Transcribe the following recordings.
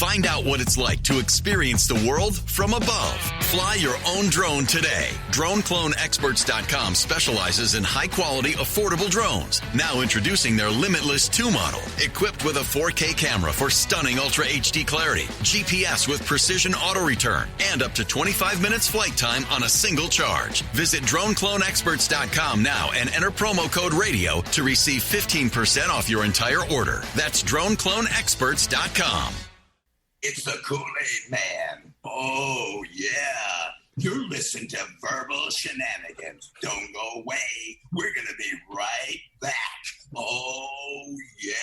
Find out what it's like to experience the world from above. Fly your own drone today. DroneCloneExperts.com specializes in high-quality, affordable drones. Now introducing their Limitless 2 model, equipped with a 4K camera for stunning Ultra HD clarity, GPS with precision auto return, and up to 25 minutes flight time on a single charge. Visit DroneCloneExperts.com now and enter promo code RADIO to receive 15% off your entire order. That's DroneCloneExperts.com. It's the Kool Aid Man. Oh, yeah. You're listening to Verbal Shenanigans. Don't go away. We're going to be right back. Oh, yeah.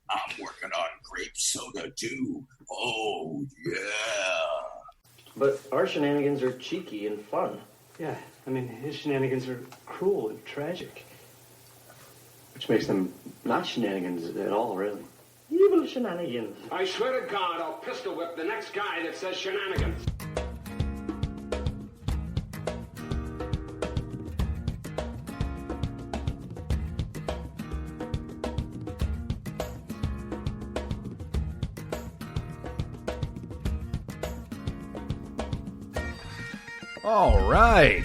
I'm working on grape soda, too. Oh, yeah. But our shenanigans are cheeky and fun. Yeah, I mean, his shenanigans are cruel and tragic. Which makes them not shenanigans at all, really. Evil shenanigans. I swear to God, I'll pistol whip the next guy that says shenanigans. All right.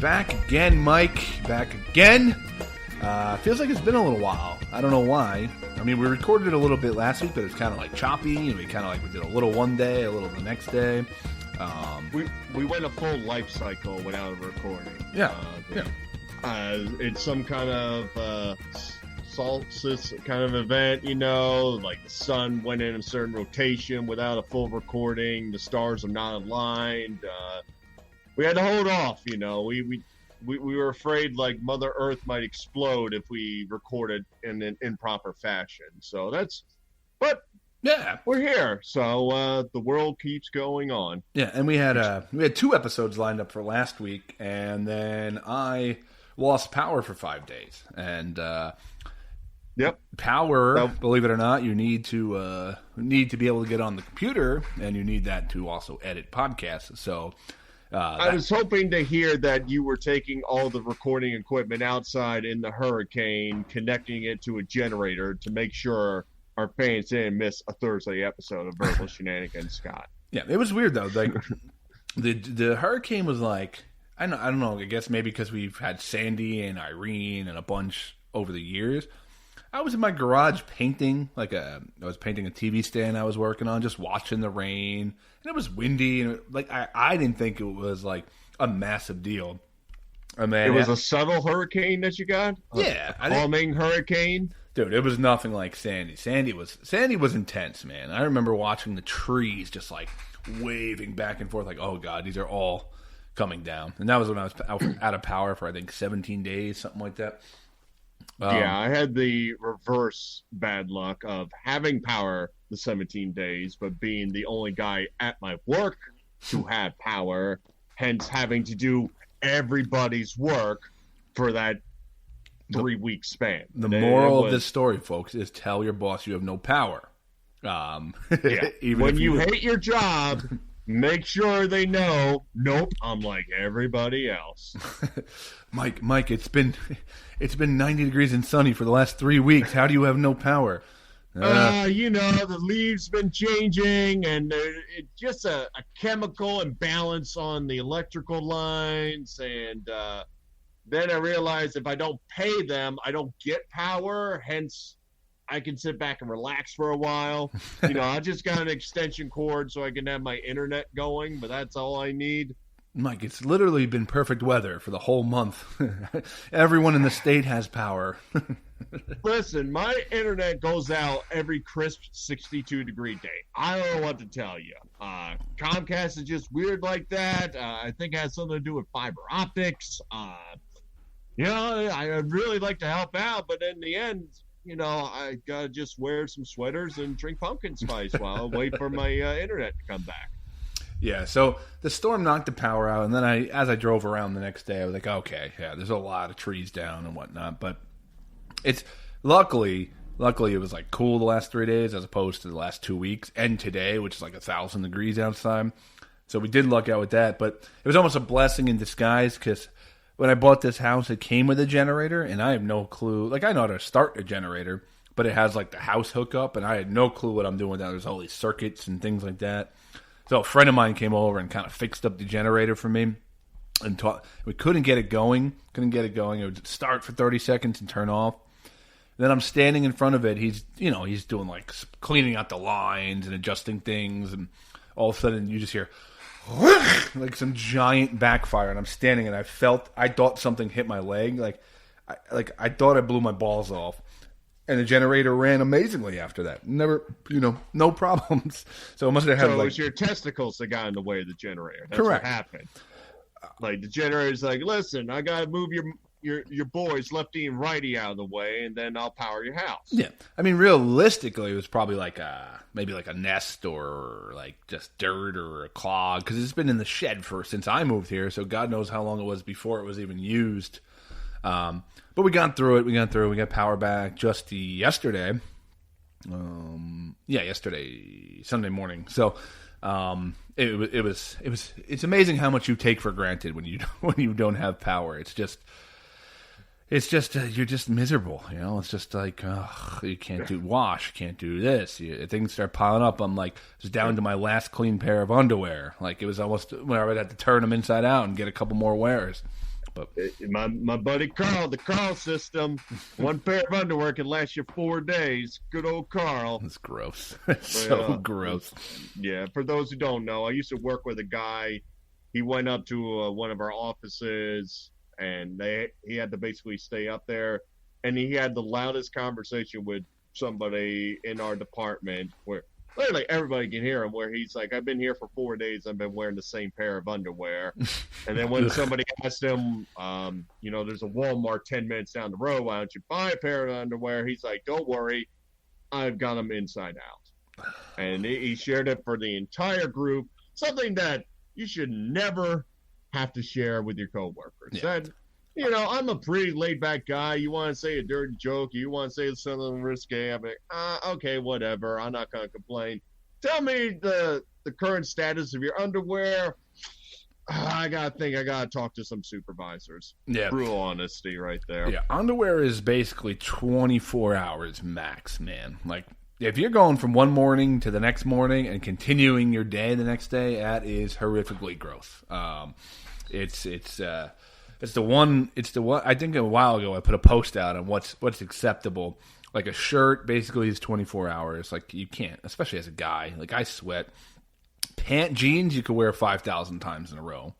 Back again, Mike. Back again. Feels like it's been a little while. I don't know why. I mean, we recorded it a little bit last week, but it's kind of like choppy, and we did a little one day, a little the next day. We went a full life cycle without a recording. Yeah, it's some kind of solstice kind of event, like the sun went in a certain rotation without a full recording. The stars are not aligned. We had to hold off, We were afraid like Mother Earth might explode if we recorded in an improper fashion. So but we're here. So the world keeps going on. Yeah, and we had 2 episodes lined up for last week, and then I lost power for 5 days. And power, believe it or not, you need to be able to get on the computer, and you need that to also edit podcasts. So. I was hoping to hear that you were taking all the recording equipment outside in the hurricane, connecting it to a generator to make sure our fans didn't miss a Thursday episode of Verbal Shenanigans, Scott. Yeah, it was weird, though. Like, the hurricane was like, I don't know, I guess maybe because we've had Sandy and Irene and a bunch over the years. I was in my garage painting, I was painting a TV stand I was working on, just watching the rain. And it was windy, and I didn't think it was like a massive deal. And then, it was a subtle hurricane that you got? Yeah. A calming hurricane? Dude, it was nothing like Sandy. Sandy was intense, man. I remember watching the trees just like waving back and forth like, oh God, these are all coming down. And that was when I was out of power for, I think, 17 days, something like that. I had the reverse bad luck of having power the 17 days, but being the only guy at my work to have power, hence having to do everybody's work for that 3-week span. The moral of this story, folks, is tell your boss you have no power. Even when you hate your job, make sure they know, nope, I'm like everybody else. Mike, it's been 90 degrees and sunny for the last 3 weeks. How do you have no power? The leaves been changing, and it's just a chemical imbalance on the electrical lines, and then I realized if I don't pay them, I don't get power, hence I can sit back and relax for a while. I just got an extension cord so I can have my internet going, but that's all I need. Mike, it's literally been perfect weather for the whole month. Everyone in the state has power. Listen, my internet goes out every crisp 62-degree day. I don't know what to tell you. Comcast is just weird like that. I think it has something to do with fiber optics. I'd really like to help out, but in the end, I gotta just wear some sweaters and drink pumpkin spice while I wait for my internet to come back. Yeah, so the storm knocked the power out, and then as I drove around the next day, I was like, okay, yeah, there's a lot of trees down and whatnot, but it's luckily it was like cool the last 3 days as opposed to the last 2 weeks, and today, which is like 1,000 degrees outside. So we did luck out with that, but it was almost a blessing in disguise because when I bought this house, it came with a generator, and I have no clue. Like, I know how to start a generator, but it has like the house hookup, and I had no clue what I'm doing with that. There's all these circuits and things like that. So a friend of mine came over and kind of fixed up the generator for me, and we couldn't get it going. It would start for 30 seconds and turn off. And then I'm standing in front of it. He's doing like cleaning out the lines and adjusting things, and all of a sudden you just hear like some giant backfire, and I'm standing and I thought something hit my leg, I thought I blew my balls off, and the generator ran amazingly after that. Never, no problems. So it must have had So it was your testicles that got in the way of the generator. That's correct. What happened. Like the generator's like, listen, I gotta move your boys lefty and righty out of the way, and then I'll power your house. Yeah, I mean, realistically, it was probably maybe like a nest or like just dirt or a clog, because it's been in the shed since I moved here, so God knows how long it was before it was even used. But we got through it. We got power back just yesterday. Yesterday, Sunday morning. So it's amazing how much you take for granted when you don't have power. It's just you're just miserable, It's just like, you can't do wash, can't do this. Things start piling up. I'm like, it's down to my last clean pair of underwear. Like, it was almost where I would have to turn them inside out and get a couple more wears. But my buddy Carl, the Carl system, one pair of underwear can last you 4 days. Good old Carl. It's gross. It's so gross. Yeah, for those who don't know, I used to work with a guy. He went up to one of our offices, and he had to basically stay up there, and he had the loudest conversation with somebody in our department where literally everybody can hear him, where he's like, I've been here for 4 days, I've been wearing the same pair of underwear. And then when somebody asked him, there's a Walmart 10 minutes down the road, why don't you buy a pair of underwear? He's like, don't worry, I've got them inside out. And he shared it for the entire group, something that you should never have to share with your coworkers. Yeah. That, I'm a pretty laid-back guy. You want to say a dirty joke, you want to say something risque, I'm like, okay, whatever, I'm not going to complain. Tell me the current status of your underwear. I got to talk to some supervisors. Yeah. Brutal honesty right there. Yeah, underwear is basically 24 hours max, man. Like, if you're going from one morning to the next morning and continuing your day the next day, that is horrifically gross. It's the one. I think a while ago I put a post out on what's acceptable. Like, a shirt basically is 24 hours. Like, you can't, especially as a guy. Like, I sweat. Jeans you could wear 5,000 times in a row.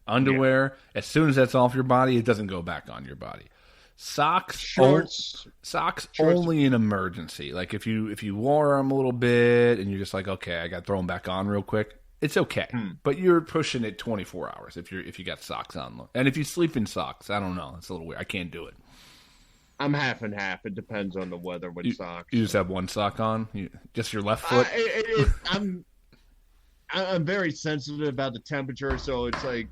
Underwear, as soon as that's off your body, it doesn't go back on your body. Socks only in emergency. Like, if you wore them a little bit and you're just like, okay, I got to throw them back on real quick, it's okay. But you're pushing it 24 hours if you got socks on. And if you sleep in socks, I don't know, it's a little weird. I can't do it. I'm half and half. It depends on the weather with socks. You just have one sock on, just your left foot. I'm very sensitive about the temperature, so it's like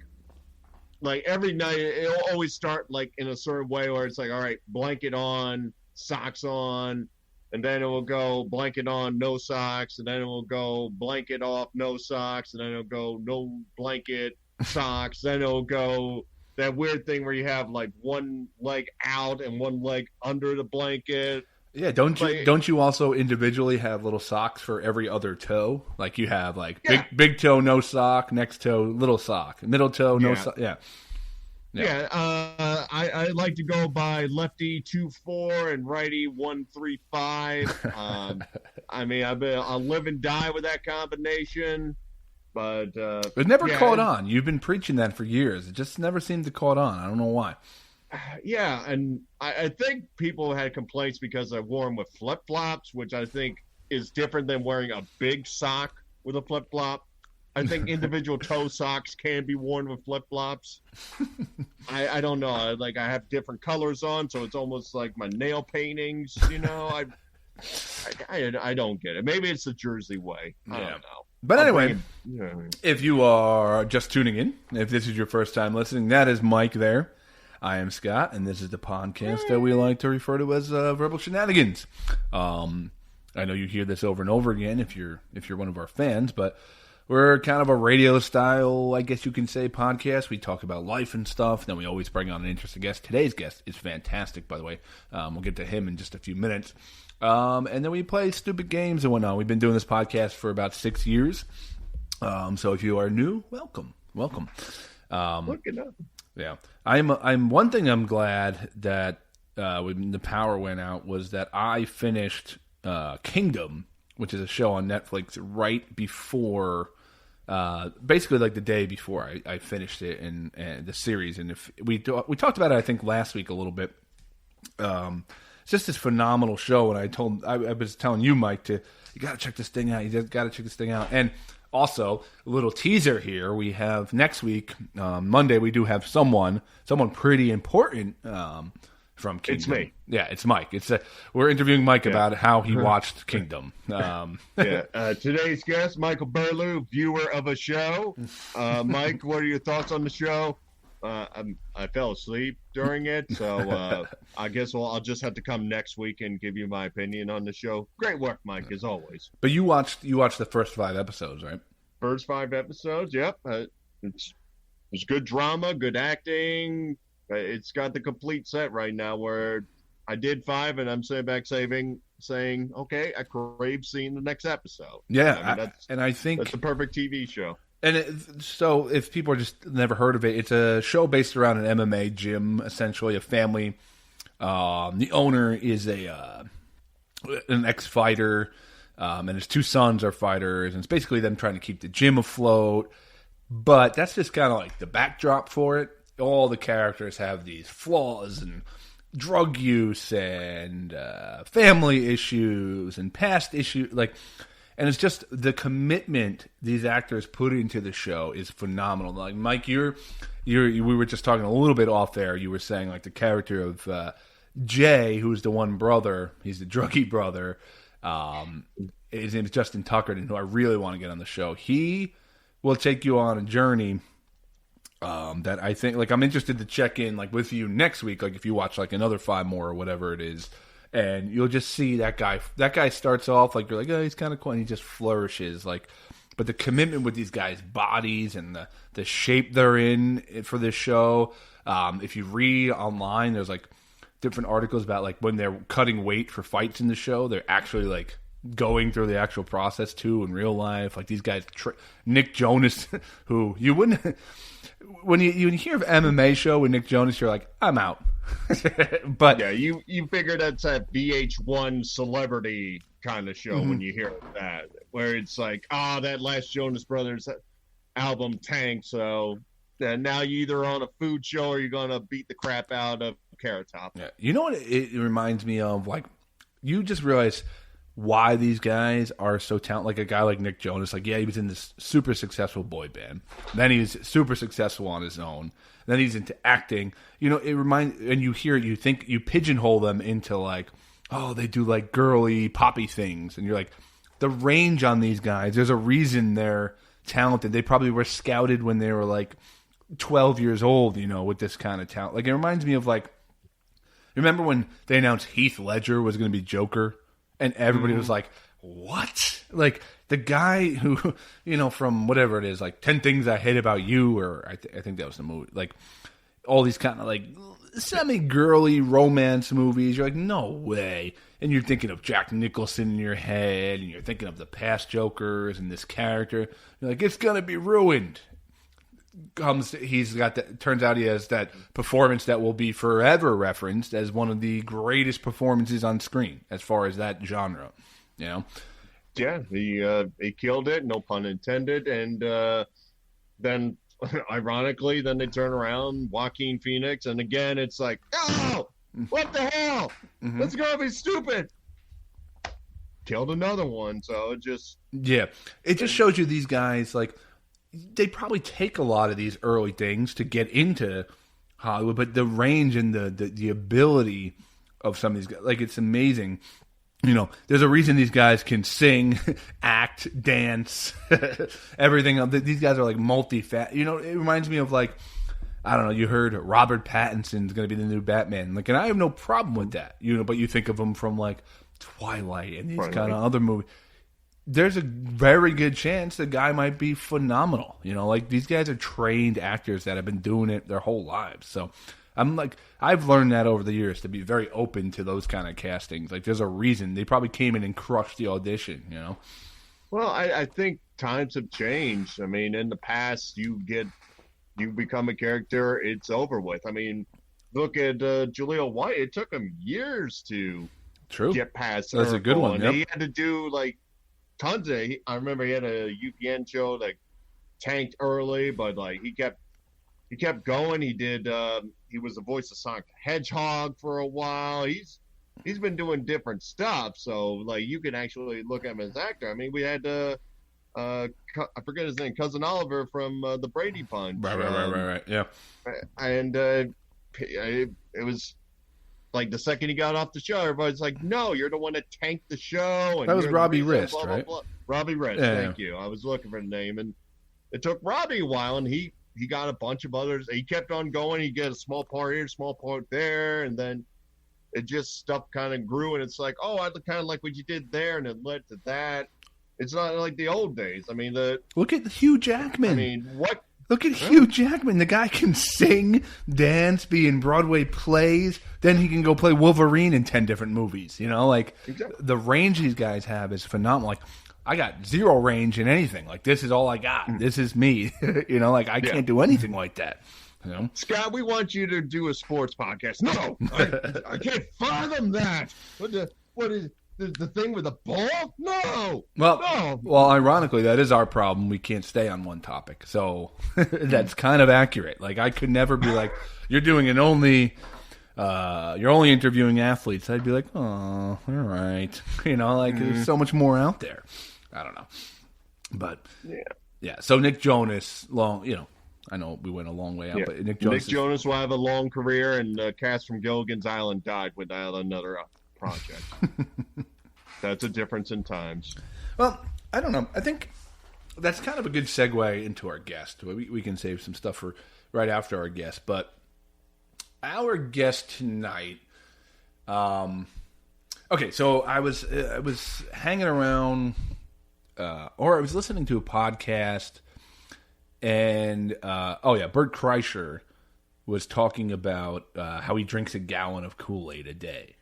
every night it'll always start like in a certain way where it's like, all right, blanket on, socks on, and then it will go blanket on, no socks, and then it will go blanket off, no socks, and then it'll go no blanket, socks, then it'll go that weird thing where you have like one leg out and one leg under the blanket. Yeah, don't you also individually have little socks for every other toe? Like, you have like big toe, no sock, next toe, little sock, middle toe, no sock. Yeah. I like to go by lefty 2-4 and righty 1-3-5. I mean, I'll live and die with that combination. But it never caught on. You've been preaching that for years. It just never seemed to caught on. I don't know why. Yeah, and I think people had complaints because I wore them with flip-flops, which I think is different than wearing a big sock with a flip-flop. I think individual toe socks can be worn with flip-flops. I don't know. I have different colors on, so it's almost like my nail paintings, I don't get it. Maybe it's the Jersey way. I don't know. But anyway, if you are just tuning in, if this is your first time listening, that is Mike there. I am Scott, and this is the podcast that we like to refer to as Verbal Shenanigans. I know you hear this over and over again if you're one of our fans, but we're kind of a radio style, I guess you can say, podcast. We talk about life and stuff, then we always bring on an interesting guest. Today's guest is fantastic, by the way. We'll get to him in just a few minutes. And then we play stupid games and whatnot. We've been doing this podcast for about 6 years. So if you are new, welcome. Look it up. Yeah. I'm one thing I'm glad that when the power went out was that I finished Kingdom, which is a show on Netflix, right before, basically like the day before I finished it and the series. And if we talked about it, I think last week a little bit. It's just this phenomenal show, and I was telling you, Mike, you got to check this thing out. You just got to check this thing out. And also, a little teaser here. We have next week, Monday, we do have someone pretty important from Kingdom. It's me. Yeah, it's Mike. We're interviewing Mike about how he watched Kingdom. Today's guest, Michael Burlew, viewer of a show. Mike, what are your thoughts on the show? I fell asleep during it, so I guess I'll just have to come next week and give you my opinion on the show. Great work, Mike, as always. But you watched the first 5 episodes, right? First 5 episodes, yep. It's good drama, good acting. It's got the complete set right now where I did 5 and I'm sitting back saying, okay, I crave seeing the next episode. Yeah, I think that's a perfect TV show. And so if people are just never heard of it, it's a show based around an MMA gym, essentially a family. The owner is an ex-fighter, and his 2 sons are fighters, and it's basically them trying to keep the gym afloat. But that's just kind of like the backdrop for it. All the characters have these flaws and drug use and family issues and past issues, and it's just the commitment these actors put into the show is phenomenal. Like Mike, we were just talking a little bit off there. You were saying like the character of Jay, who's the one brother, he's the druggy brother. His name is Justin Tucker, and who I really want to get on the show. He will take you on a journey that I think, like, I'm interested to check in like with you next week. Like if you watch like another 5 more or whatever it is. And you'll just see that guy. That guy starts off like you're like, oh, he's kind of cool. And he just flourishes. But the commitment with these guys' bodies and the shape they're in for this show. If you read online, there's like different articles about like when they're cutting weight for fights in the show, they're actually like going through the actual process too in real life. Like these guys, Nick Jonas, who you wouldn't when you hear of MMA show with Nick Jonas, you're like, I'm out. But yeah, you figure that's that VH1 celebrity kind of show when you hear that, where it's like, that last Jonas Brothers album tanked, so now you're either on a food show or you're gonna beat the crap out of Carrot Top. Yeah, you know what it reminds me of? Like, you just realize why these guys are so talented. Like a guy like Nick Jonas, like, yeah, he was in this super successful boy band. Then he was super successful on his own. Then he's into acting. You know, it reminds, and you hear it, you think, you pigeonhole them into like, oh, they do like girly, poppy things. And you're like, the range on these guys, there's a reason they're talented. They probably were scouted when they were like 12 years old, you know, with this kind of talent. Like, it reminds me of like, remember when they announced Heath Ledger was going to be Joker? And everybody was like, what? Like, the guy who, you know, from whatever it is, like 10 Things I Hate About You, or I think that was the movie. Like, all these kind of, like, semi-girly romance movies. You're like, no way. And you're thinking of Jack Nicholson in your head, and you're thinking of the past Jokers and this character. You're like, it's going to be ruined. Turns out he has that performance that will be forever referenced as one of the greatest performances on screen as far as that genre, you know? Yeah, he killed it, no pun intended, and then ironically, then they turn around, Joaquin Phoenix, and again it's like, oh, what the hell? Let's go be stupid. Killed another one, so it just shows you these guys, like, they probably take a lot of these early things to get into Hollywood, but the range and the ability of some of these guys, like, it's amazing. You know, there's a reason these guys can sing, act, dance, everything. These guys are like you know, it reminds me of, like, I don't know, you heard Robert Pattinson's going to be the new Batman. Like, and I have no problem with that, you know, but you think of him from, like, Twilight and these kind of other movies. There's a very good chance the guy might be phenomenal. You know, like, these guys are trained actors that have been doing it their whole lives. So I'm like, I've learned that over the years to be very open to those kind of castings. Like, there's a reason. They probably came in and crushed the audition, you know? Well, I think times have changed. I mean, in the past, you become a character, it's over with. I mean, look at Jaleel White. It took him years to get past. That's a good one. Yep. He had to do like tons of. I remember he had a UPN show that tanked early, but like he kept going. He did. He was the voice of Sonic the Hedgehog for a while. He's been doing different stuff, so like you can actually look at him as an actor. I mean, we had I forget his name, Cousin Oliver from the Brady Bunch. Right. Yeah. And it was like the second he got off the show, everybody's like, "No, you're the one that tanked the show." And that was Robbie Rist, blah, right? Blah, blah. Robbie Rist, thank you. I was looking for the name, and it took Robbie a while, and he got a bunch of others. He kept on going. He get a small part here, small part there, and then it just stuff kind of grew, and it's like, oh, I kind of like what you did there, and it led to that. It's not like the old days. I mean, look at Hugh Jackman. I mean, what? Look at Hugh Jackman. The guy can sing, dance, be in Broadway plays. Then he can go play Wolverine in 10 different movies. You know, like the range these guys have is phenomenal. Like, I got zero range in anything. Like, this is all I got. This is me. You know, like I can't do anything like that. You know? Scott, we want you to do a sports podcast. No, I can't fathom that. What is the thing with the ball? No. Well, ironically, that is our problem. We can't stay on one topic, so that's kind of accurate. Like, I could never be like, you're doing you're only interviewing athletes. I'd be like, oh, all right. You know, like there's so much more out there. I don't know, but yeah. So Nick Jonas, I know we went a long way out, but Nick Jonas will have a long career, and Cass from Gilligan's Island died without another project. That's a difference in times. Well, I don't know. I think that's kind of a good segue into our guest. We can save some stuff for right after our guest, but our guest tonight. Okay, so I was hanging around, or I was listening to a podcast. And, Bert Kreischer was talking about how he drinks a gallon of Kool Aid a day.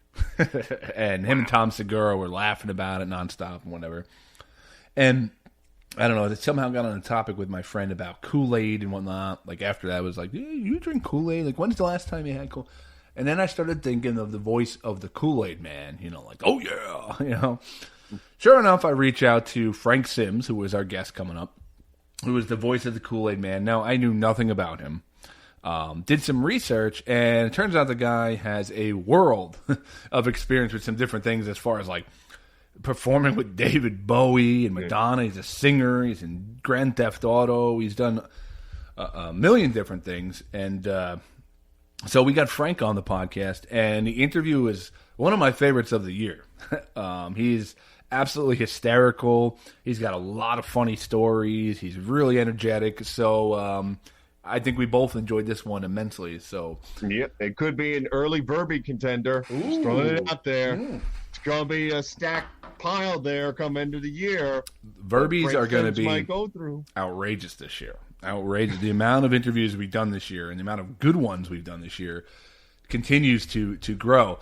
And him and Tom Segura were laughing about it nonstop and whatever. And I don't know, it somehow got on a topic with my friend about Kool Aid and whatnot. Like, after that, I was like, hey, you drink Kool Aid? Like, when's the last time you had Kool Aid? And then I started thinking of the voice of the Kool Aid Man, you know, like, oh, yeah, you know. Sure enough, I reach out to Frank Sims, who was our guest coming up, who was the voice of the Kool Aid Man. Now, I knew nothing about him. Did some research, and it turns out the guy has a world of experience with some different things as far as, like, performing with David Bowie and Madonna. He's a singer. He's in Grand Theft Auto. He's done a million different things. And so we got Frank on the podcast, and the interview is one of my favorites of the year. He's absolutely hysterical. He's got a lot of funny stories. He's really energetic. So I think we both enjoyed this one immensely. So yep, it could be an early Verby contender. Just throwing it out there. It's going to be a stacked pile there come end of the year. Verbies are going to be go through. Outrageous this year. Outrageous. The amount of interviews we've done this year and the amount of good ones we've done this year continues to grow.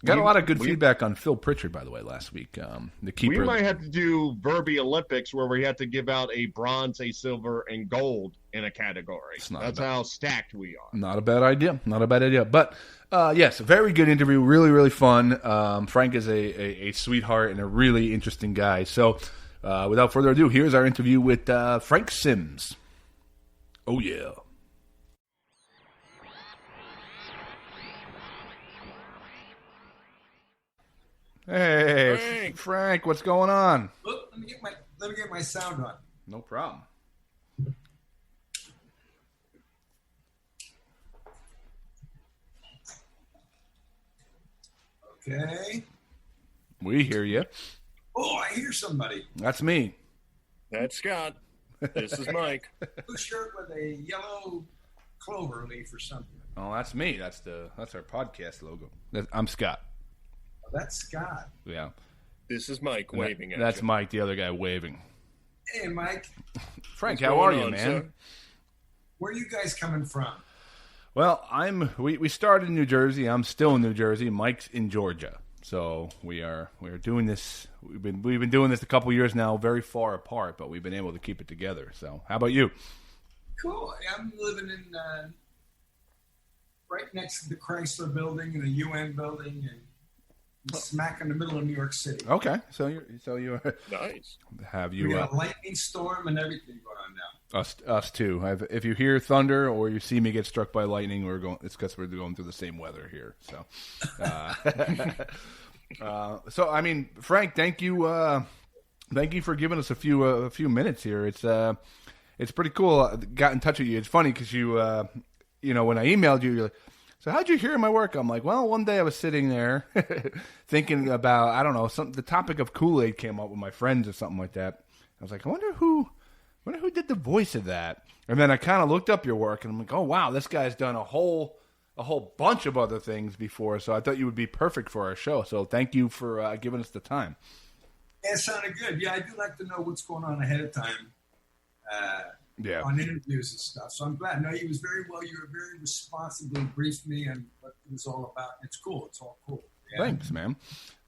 Got a lot of good feedback on Phil Pritchard, by the way, last week. The keeper. We might have to do Verby Olympics where we have to give out a bronze, a silver, and gold in a category. That's how stacked we are. Not a bad idea. But, yes, a very good interview. Really, really fun. Frank is a sweetheart and a really interesting guy. So, without further ado, here's our interview with Frank Sims. Oh, yeah. Hey, Frank, what's going on? Look, let me get my sound on. No problem. Okay. We hear you. Oh, I hear somebody. That's me. That's Scott. This is Mike. Blue shirt with a yellow clover leaf or something. Oh, that's me. That's our podcast logo. I'm Scott. That's Scott. Yeah. This is Mike waving at you. That's Mike, the other guy waving. Hey, Mike. Frank, how are you, man? Sir? Where are you guys coming from? Well, we started in New Jersey. I'm still in New Jersey. Mike's in Georgia. So we're doing this. We've been doing this a couple years now, very far apart, but we've been able to keep it together. So how about you? Cool. I'm living in right next to the Chrysler Building and the UN Building, and smack in the middle of New York City. Okay, so you Nice. Have you? We got a lightning storm and everything going on now. Us too. If you hear thunder or you see me get struck by lightning, it's because we're going through the same weather here. So, so I mean, Frank, thank you for giving us a few minutes here. It's pretty cool. I got in touch with you. It's funny because you when I emailed you, you're like, so how'd you hear my work? I'm like, well, one day I was sitting there thinking about, I don't know, the topic of Kool Aid came up with my friends or something like that. I was like, I wonder who did the voice of that. And then I kind of looked up your work, and I'm like, oh wow, this guy's done a whole bunch of other things before. So I thought you would be perfect for our show. So thank you for giving us the time. Yeah, it sounded good. Yeah, I do like to know what's going on ahead of time. On interviews and stuff. So I'm glad. No, he was very well. You were very responsibly briefed me on what it was all about. It's cool. It's all cool. Yeah. Thanks, man.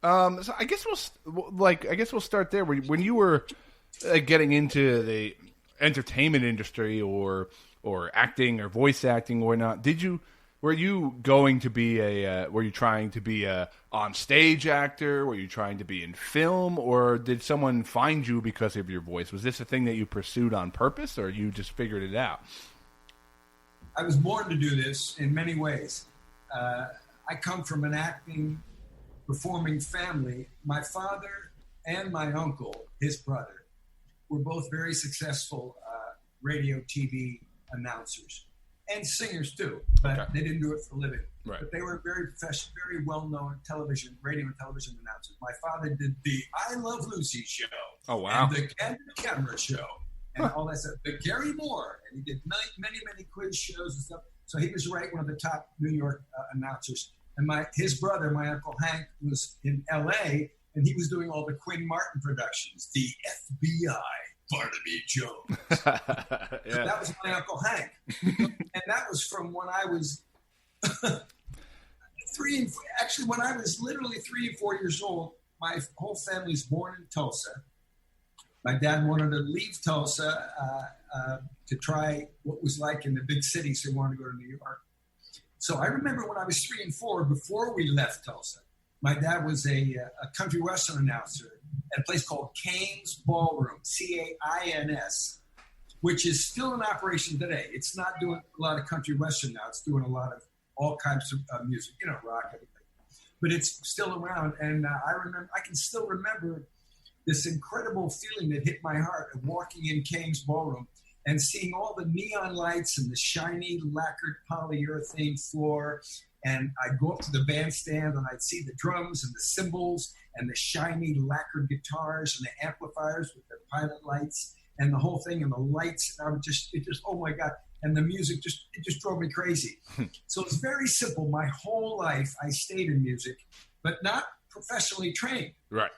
So I guess we'll start there. When you were getting into the entertainment industry or acting or voice acting or whatnot, were you trying to be a on stage actor? Were you trying to be in film, or did someone find you because of your voice? Was this a thing that you pursued on purpose, or you just figured it out? I was born to do this in many ways. I come from an acting, performing family. My father and my uncle, his brother, were both very successful radio, TV announcers. And singers too, but they didn't do it for a living. Right. But they were very professional, very well-known radio and television announcers. My father did the I Love Lucy show. Oh, wow. And the Candid Camera show. And all that stuff. The Gary Moore. And he did many quiz shows and stuff. So he was one of the top New York announcers. And his brother, my Uncle Hank, was in L.A., and he was doing all the Quinn Martin productions, the FBI. Barnaby Jones. Yeah. That was my Uncle Hank. And that was from when I was when I was literally 3 and 4 years old. My whole family's born in Tulsa. My dad wanted to leave Tulsa to try what was like in the big cities. So he wanted to go to New York. So I remember when I was 3 and 4, before we left Tulsa, my dad was a country western announcer at a place called Cain's Ballroom, Cains, which is still in operation today. It's not doing a lot of country western now. It's doing a lot of all kinds of music, rock, everything. But it's still around. And I can still remember this incredible feeling that hit my heart of walking in Cain's Ballroom and seeing all the neon lights and the shiny lacquered polyurethane floor. And I'd go up to the bandstand and I'd see the drums and the cymbals and the shiny lacquered guitars and the amplifiers with their pilot lights and the whole thing and the lights. And oh my God. And the music it just drove me crazy. So it's very simple. My whole life I stayed in music, but not professionally trained. Right.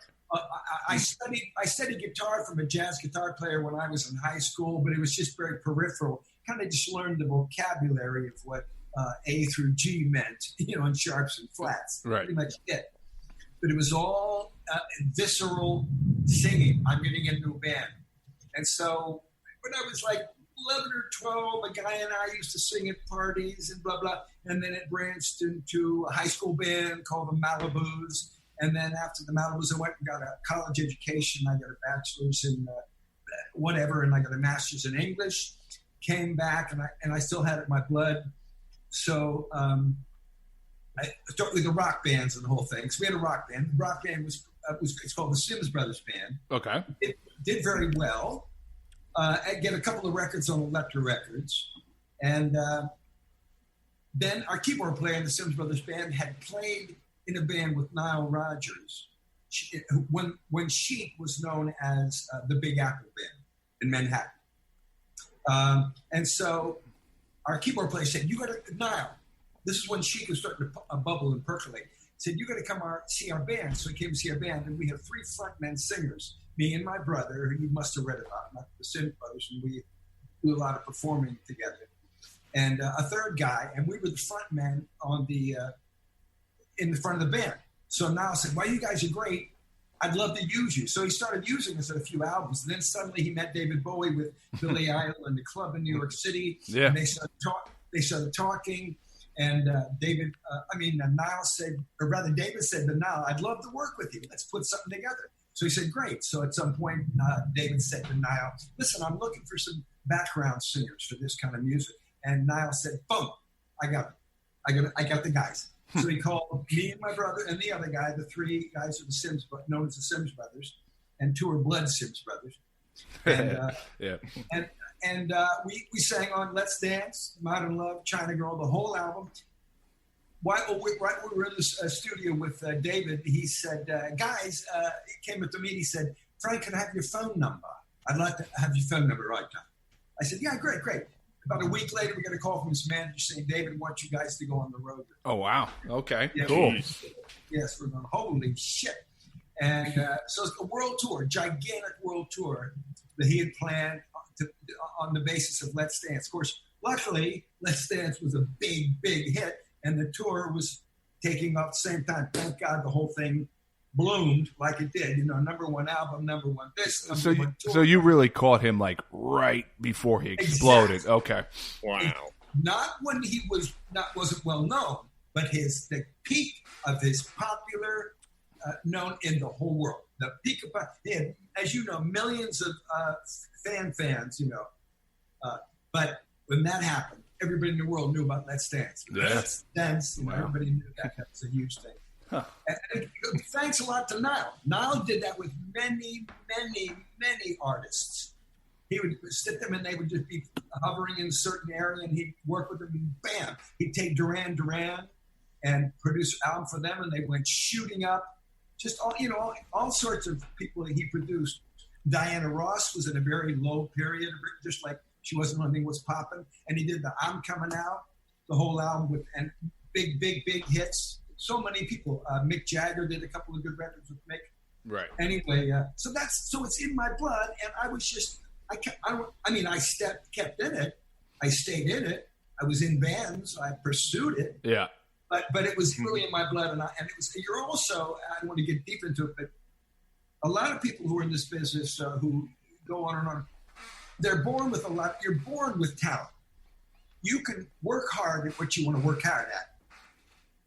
I studied guitar from a jazz guitar player when I was in high school, but it was just very peripheral. Kind of just learned the vocabulary of what A through G meant, in sharps and flats. Right. Pretty much it. But it was all visceral singing. I'm going to get into a band. And so when I was like 11 or 12, a guy and I used to sing at parties and blah, blah. And then it branched into a high school band called the Malibus. And then after the Malibus, I went and got a college education. I got a bachelor's in whatever, and I got a master's in English. Came back, and I still had it in my blood. So I started with the rock bands and the whole thing. So we had a rock band. The rock band was it's called the Sims Brothers Band. Okay. It did very well. I get a couple of records on Elektra Records. And then our keyboard player in the Sims Brothers Band had played in a band with Nile Rodgers when Chic was known as the Big Apple Band in Manhattan. And so our keyboard player said, Nile, this is when Chic was starting to bubble and percolate. Said, you got to come see our band. So he came to see our band, and we have 3 frontman singers, me and my brother, who you must have read about, not the Sims Brothers, and we do a lot of performing together. and a third guy, and we were the front men on the in the front of the band. So Niall said, well, you guys are great. I'd love to use you. So he started using us at a few albums. And then suddenly he met David Bowie with Billy Idol in the club in New York City. Yeah. And they started talking. And Niall said, or rather David said to Niall, I'd love to work with you. Let's put something together. So he said, great. So at some point, David said to Niall, listen, I'm looking for some background singers for this kind of music. And Niall said, boom, I got the guys. So he called me and my brother and the other guy, the three guys of the Sims, known as the Sims Brothers, and two are blood Sims Brothers. And we sang on Let's Dance, Modern Love, China Girl, the whole album. Right when we were in the studio with David, he said, guys, he came up to me and he said, Frank, can I have your phone number? I'd like to have your phone number right now. I said, yeah, great. About a week later, we got a call from his manager saying, David wants you guys to go on the road. Oh, wow. Okay, yeah, cool. Yes, we're going, holy shit. And so it's a world tour, gigantic world tour that he had planned on the basis of Let's Dance. Of course, luckily, Let's Dance was a big, big hit, and the tour was taking off at the same time. Thank God the whole thing bloomed like it did. Number one album, number one this, number one tour. So you really caught him like right before he exploded. Exactly. Okay. Wow. Not when he wasn't well known, but the peak of his popular known in the whole world. The peak of he had, as you know, millions of fans. But when that happened, everybody in the world knew about Let's Dance. Yeah. Let's Dance. Wow. Everybody knew that. That was a huge thing. Huh. And thanks a lot to Niall. Niall did that with many, many, many artists. He would sit them and they would just be hovering in a certain area and he'd work with them and bam. He'd take Duran Duran and produce an album for them and they went shooting up. Just all sorts of people that he produced. Diana Ross was in a very low period, just like she wasn't anything was popping. And he did the I'm Coming Out, the whole album and big, big, big hits. So many people. Mick Jagger did a couple of good records with Mick. Right. Anyway, so it's in my blood, and I was just I kept in it. I stayed in it. I was in bands. I pursued it. Yeah. But it was really in my blood, and it was. You're also. I don't want to get deep into it, but a lot of people who are in this business who go on and on, they're born with a lot. You're born with talent. You can work hard at what you want to work hard at.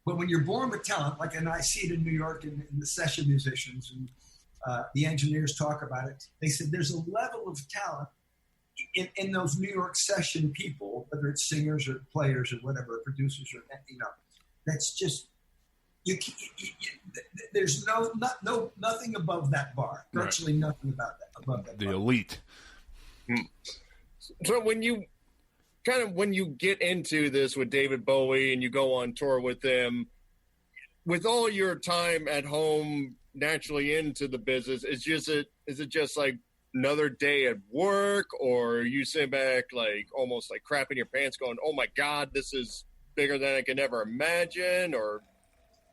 But when you're born with talent, and I see it in New York in the session musicians and the engineers talk about it, they said there's a level of talent in those New York session people, whether it's singers or players or whatever, producers or that's just there's nothing above that bar. Virtually right. Nothing above that. The bar. elite. So when you get into this with David Bowie and you go on tour with him, with all your time at home naturally into the business, is it just like another day at work, or you sit back like almost like crapping your pants going, oh my God, this is bigger than I can ever imagine, or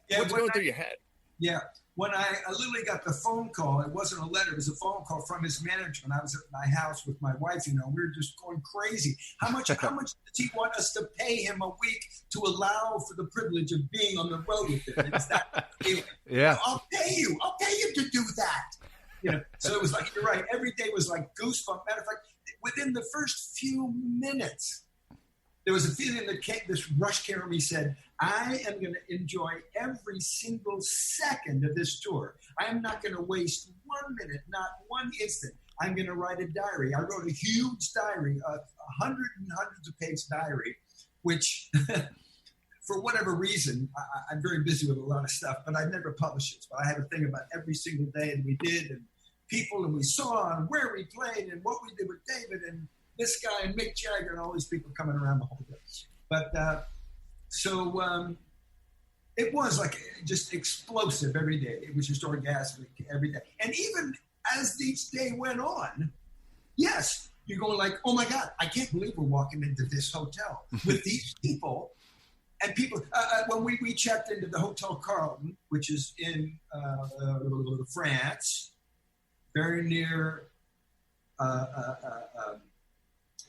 what's going through your head? Yeah. When I literally got the phone call, it wasn't a letter, it was a phone call from his management. I was at my house with my wife, we were just going crazy. How much does he want us to pay him a week to allow for the privilege of being on the road with him? Is that yeah. I'll pay you to do that. So it was like, you're right, every day was like goosebump. Matter of fact, within the first few minutes, there was a feeling that this rush came from me, said, I am going to enjoy every single second of this tour. I am not going to waste 1 minute, not one instant. I'm going to write a diary. I wrote a huge diary, a hundreds of page diary, which for whatever reason, I'm very busy with a lot of stuff, but I never publish it. But I have a thing about every single day, and we did, and people, and we saw, and where we played, and what we did with David, and this guy, and Mick Jagger, and all these people coming around the whole day. But so it was like just explosive every day. It was just orgasmic every day. And even as each day went on, yes, you're going like, oh my God, I can't believe we're walking into this hotel with these people. And people, when we checked into the Hotel Carlton, which is in France, very near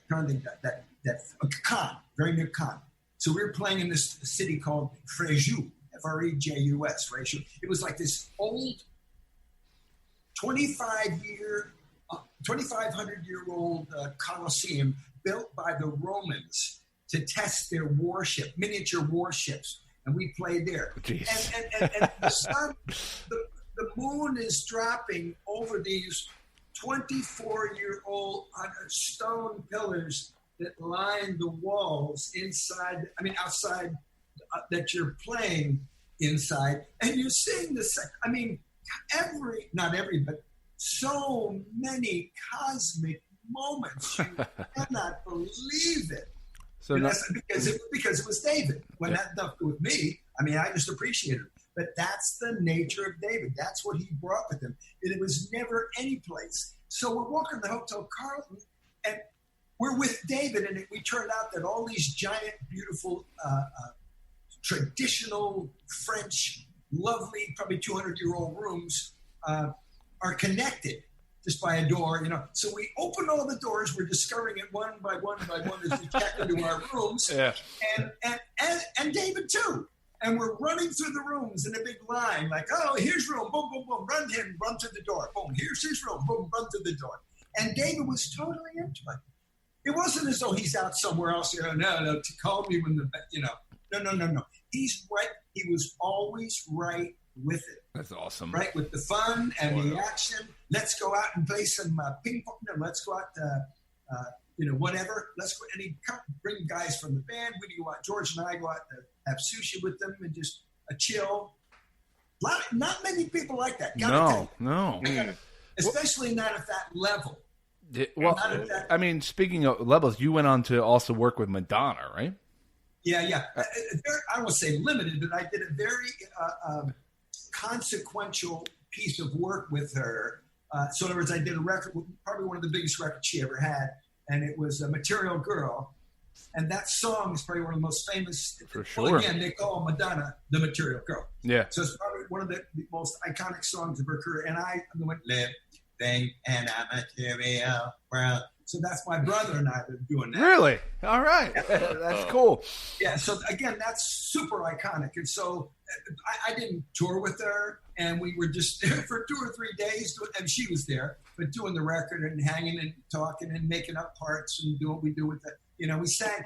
trying to think that Cannes, very near Cannes. So we were playing in this city called Fréjus, Frejus, Fréjus. It was like this old 2,500-year-old Colosseum built by the Romans to test their miniature warships. And we played there. And the sun, the moon is dropping over these 24-year-old stone pillars that line the walls outside that you're playing inside. And you're seeing not every, but so many cosmic moments. You cannot believe it. So because it was David. When that had nothing to do with me, I just appreciated it. But that's the nature of David. That's what he brought with him. And it was never any place. So we're walking to the Hotel Carlton, and we're with David, and we turned out that all these giant, beautiful, traditional French, lovely, probably 200-year-old rooms are connected just by a door, So we open all the doors. We're discovering it one by one as we check into our rooms. Yeah. And David too. And we're running through the rooms in a big line, like, oh, here's room, boom, boom, boom, run to the door, boom, here's his room, boom, run to the door. And David was totally into it. It wasn't as though he's out somewhere else, no, to call me when no. He's right. He was always right with it. That's awesome. Right, with the fun and the action. Let's go out and play some ping pong. Let's go out whatever. Let's go. And he'd bring guys from the band. We'd go out. George and I go out to have sushi with them and just chill. Not many people like that. No. Especially not at that level. Speaking of levels, you went on to also work with Madonna, right? Yeah. I don't want to say limited, but I did a very consequential piece of work with her. So in other words, I did a record, probably one of the biggest records she ever had, and it was Material Girl. And that song is probably one of the most famous. For sure. Well, again, they call Madonna the Material Girl. Yeah. So it's probably one of the most iconic songs of her career. And I went, living in a material world. So that's my brother and I that are doing that. Really? All right. Yeah. That's cool. Yeah. So again, that's super iconic. And so I didn't tour with her, and we were just there for 2 or 3 days, and she was there, but doing the record and hanging and talking and making up parts and doing what we do with it. We sang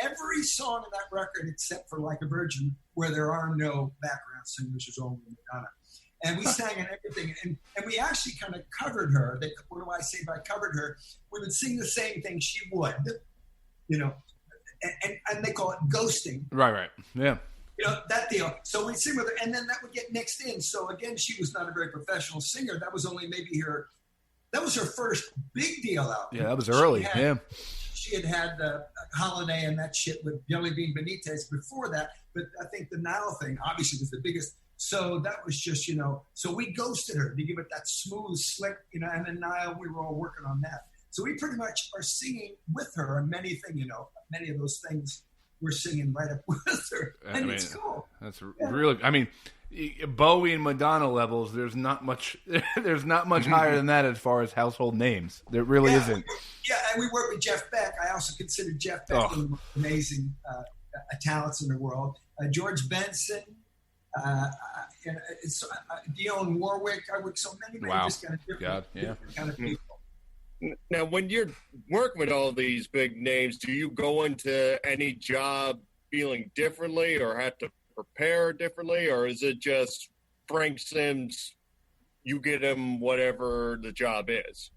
every song in that record except for Like a Virgin, where there are no background singers, there's only Madonna. And we sang in everything, and we actually kind of covered her. What do I say by covered her? We would sing the same thing she would, and they call it ghosting. Right, yeah. That deal. So we'd sing with her, and then that would get mixed in. So again, she was not a very professional singer. That was only maybe that was her first big deal album. Yeah, that was early, She had Holiday and that shit with Jelly Bean Benitez before that, but I think the Nile thing obviously was the biggest. So that was just, so we ghosted her to give it that smooth, slick, and then Nile, we were all working on that. So we pretty much are singing with her on many things, many of those things we're singing right up with her. And it's cool. That's really, Bowie and Madonna levels, there's not much higher than that as far as household names. There really isn't. Yeah, and we work with Jeff Beck. I also consider Jeff Beck one of the most amazing talents in the world. George Benson, Dionne Warwick. I work so many just kind of different kind of people. Now, when you're working with all these big names, do you go into any job feeling differently or have to prepare differently, or is it just Frank Sims, you get him whatever the job is?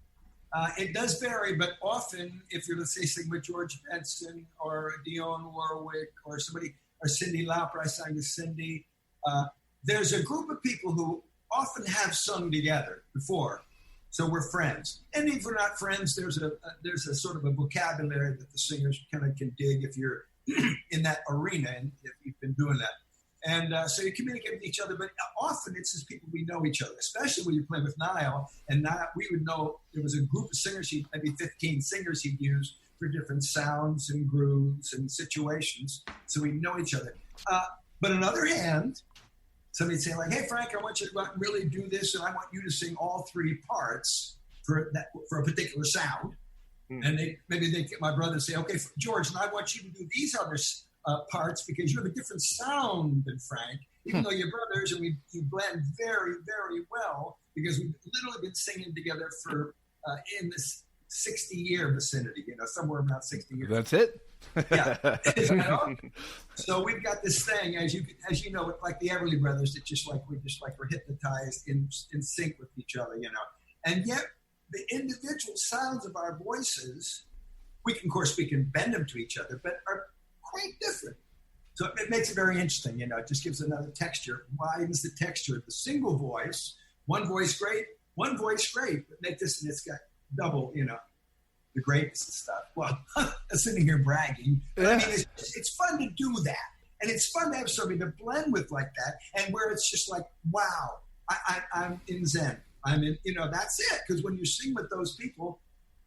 It does vary, but often if you're, let's say, singing with George Benson or Dionne Warwick or somebody, or Cyndi Lauper, I sang with Cyndi, there's a group of people who often have sung together before, so we're friends. And if we're not friends, there's a sort of a vocabulary that the singers kind of can dig if you're in that arena and if you've been doing that. And so you communicate with each other, but often it's just people we know each other, especially when you're playing with Niall. And we would know there was a group of singers, maybe 15 singers he'd use for different sounds and grooves and situations. So we know each other. But on the other hand, somebody'd say like, hey, Frank, I want you to go out and really do this, and I want you to sing all 3 parts for a particular sound. And my brother say, okay, George, and I want you to do these other parts because you have a different sound than Frank, even though you're brothers, and you blend very, very well because we've literally been singing together for in this 60-year vicinity, somewhere around 60 years. That's it. Yeah. So we've got this thing, as you know, like the Everly Brothers, that we're hypnotized in sync with each other, and yet the individual sounds of our voices, we can bend them to each other, but are quite different. So it makes it very interesting, it just gives another texture, widens the texture of the single voice, one voice great, but make this, and it's got double, the greatness and stuff. Well, I'm sitting here bragging. But I mean, it's fun to do that. And it's fun to have somebody to blend with like that, and where it's just like, wow, I'm in Zen. I'm in, that's it. Because when you sing with those people,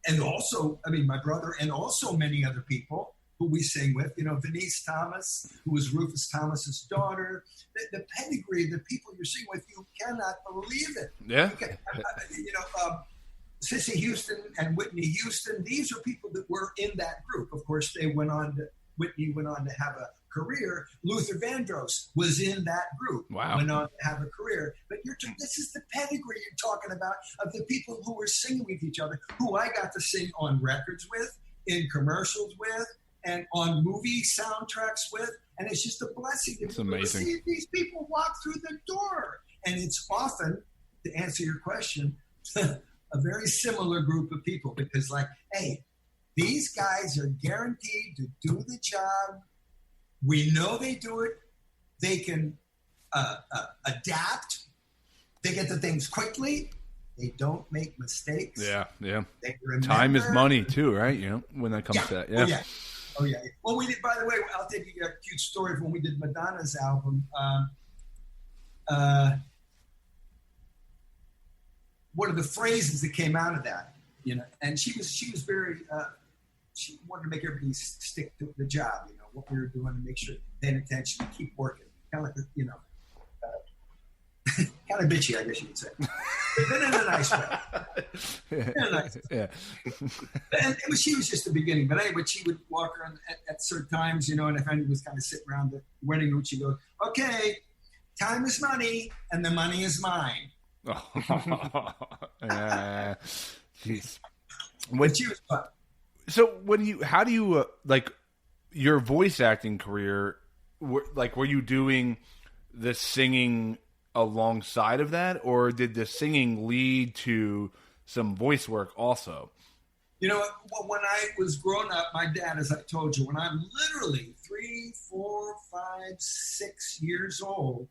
and also, my brother, and also many other people who we sing with, Venice Thomas, who was Rufus Thomas's daughter, the pedigree, the people you're singing with, you cannot believe it. Yeah. Okay. Sissy Houston and Whitney Houston, these are people that were in that group. Of course, Whitney went on to have a career. Luther Vandross was in that group. Wow. Went on to have a career. But this is the pedigree you're talking about of the people who were singing with each other, who I got to sing on records with, in commercials with, and on movie soundtracks with. And it's just a blessing to see these people walk through the door. And it's often, to answer your question, a very similar group of people, because hey, these guys are guaranteed to do the job. We know they do it. They can adapt. They get the things quickly. They don't make mistakes. Yeah. They remember. Time is money too, right? When that comes to that. Yeah. Oh yeah. Well, we did. By the way, I'll tell you a cute story of when we did Madonna's album. One of the phrases that came out of that, and she was very, she wanted to make everybody stick to the job, what we were doing, and make sure paying attention and keep working. Kind of like, kind of bitchy, I guess you would say, but in a nice way. Yeah. And she was just the beginning, but anyway, she would walk around at certain times, and if anyone was kind of sitting around the wedding room, she'd go, "Okay, time is money, and the money is mine." Jeez. She was fun. So how do you your voice acting career? Were you doing the singing alongside of that, or did the singing lead to some voice work also? When I was growing up, my dad, as I told you, when I'm literally 3, 4, 5, 6 years old,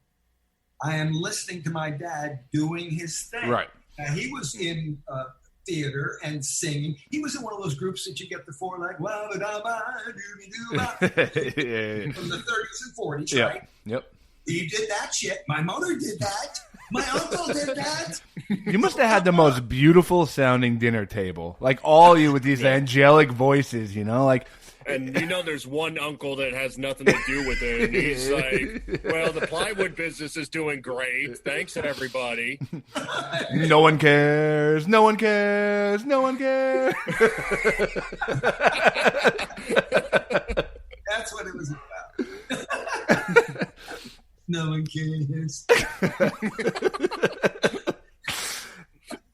I am listening to my dad doing his thing. Right. Now, he was in theater and singing. He was in one of those groups that you get the four from the 30s and 40s, right? Yep. He did that shit. My mother did that. My uncle did that. You must have had the most beautiful sounding dinner table. All you with these angelic voices, And there's one uncle that has nothing to do with it. And he's like, well, the plywood business is doing great. Thanks, everybody. No one cares. No one cares. No one cares. That's what it was about. No one cares.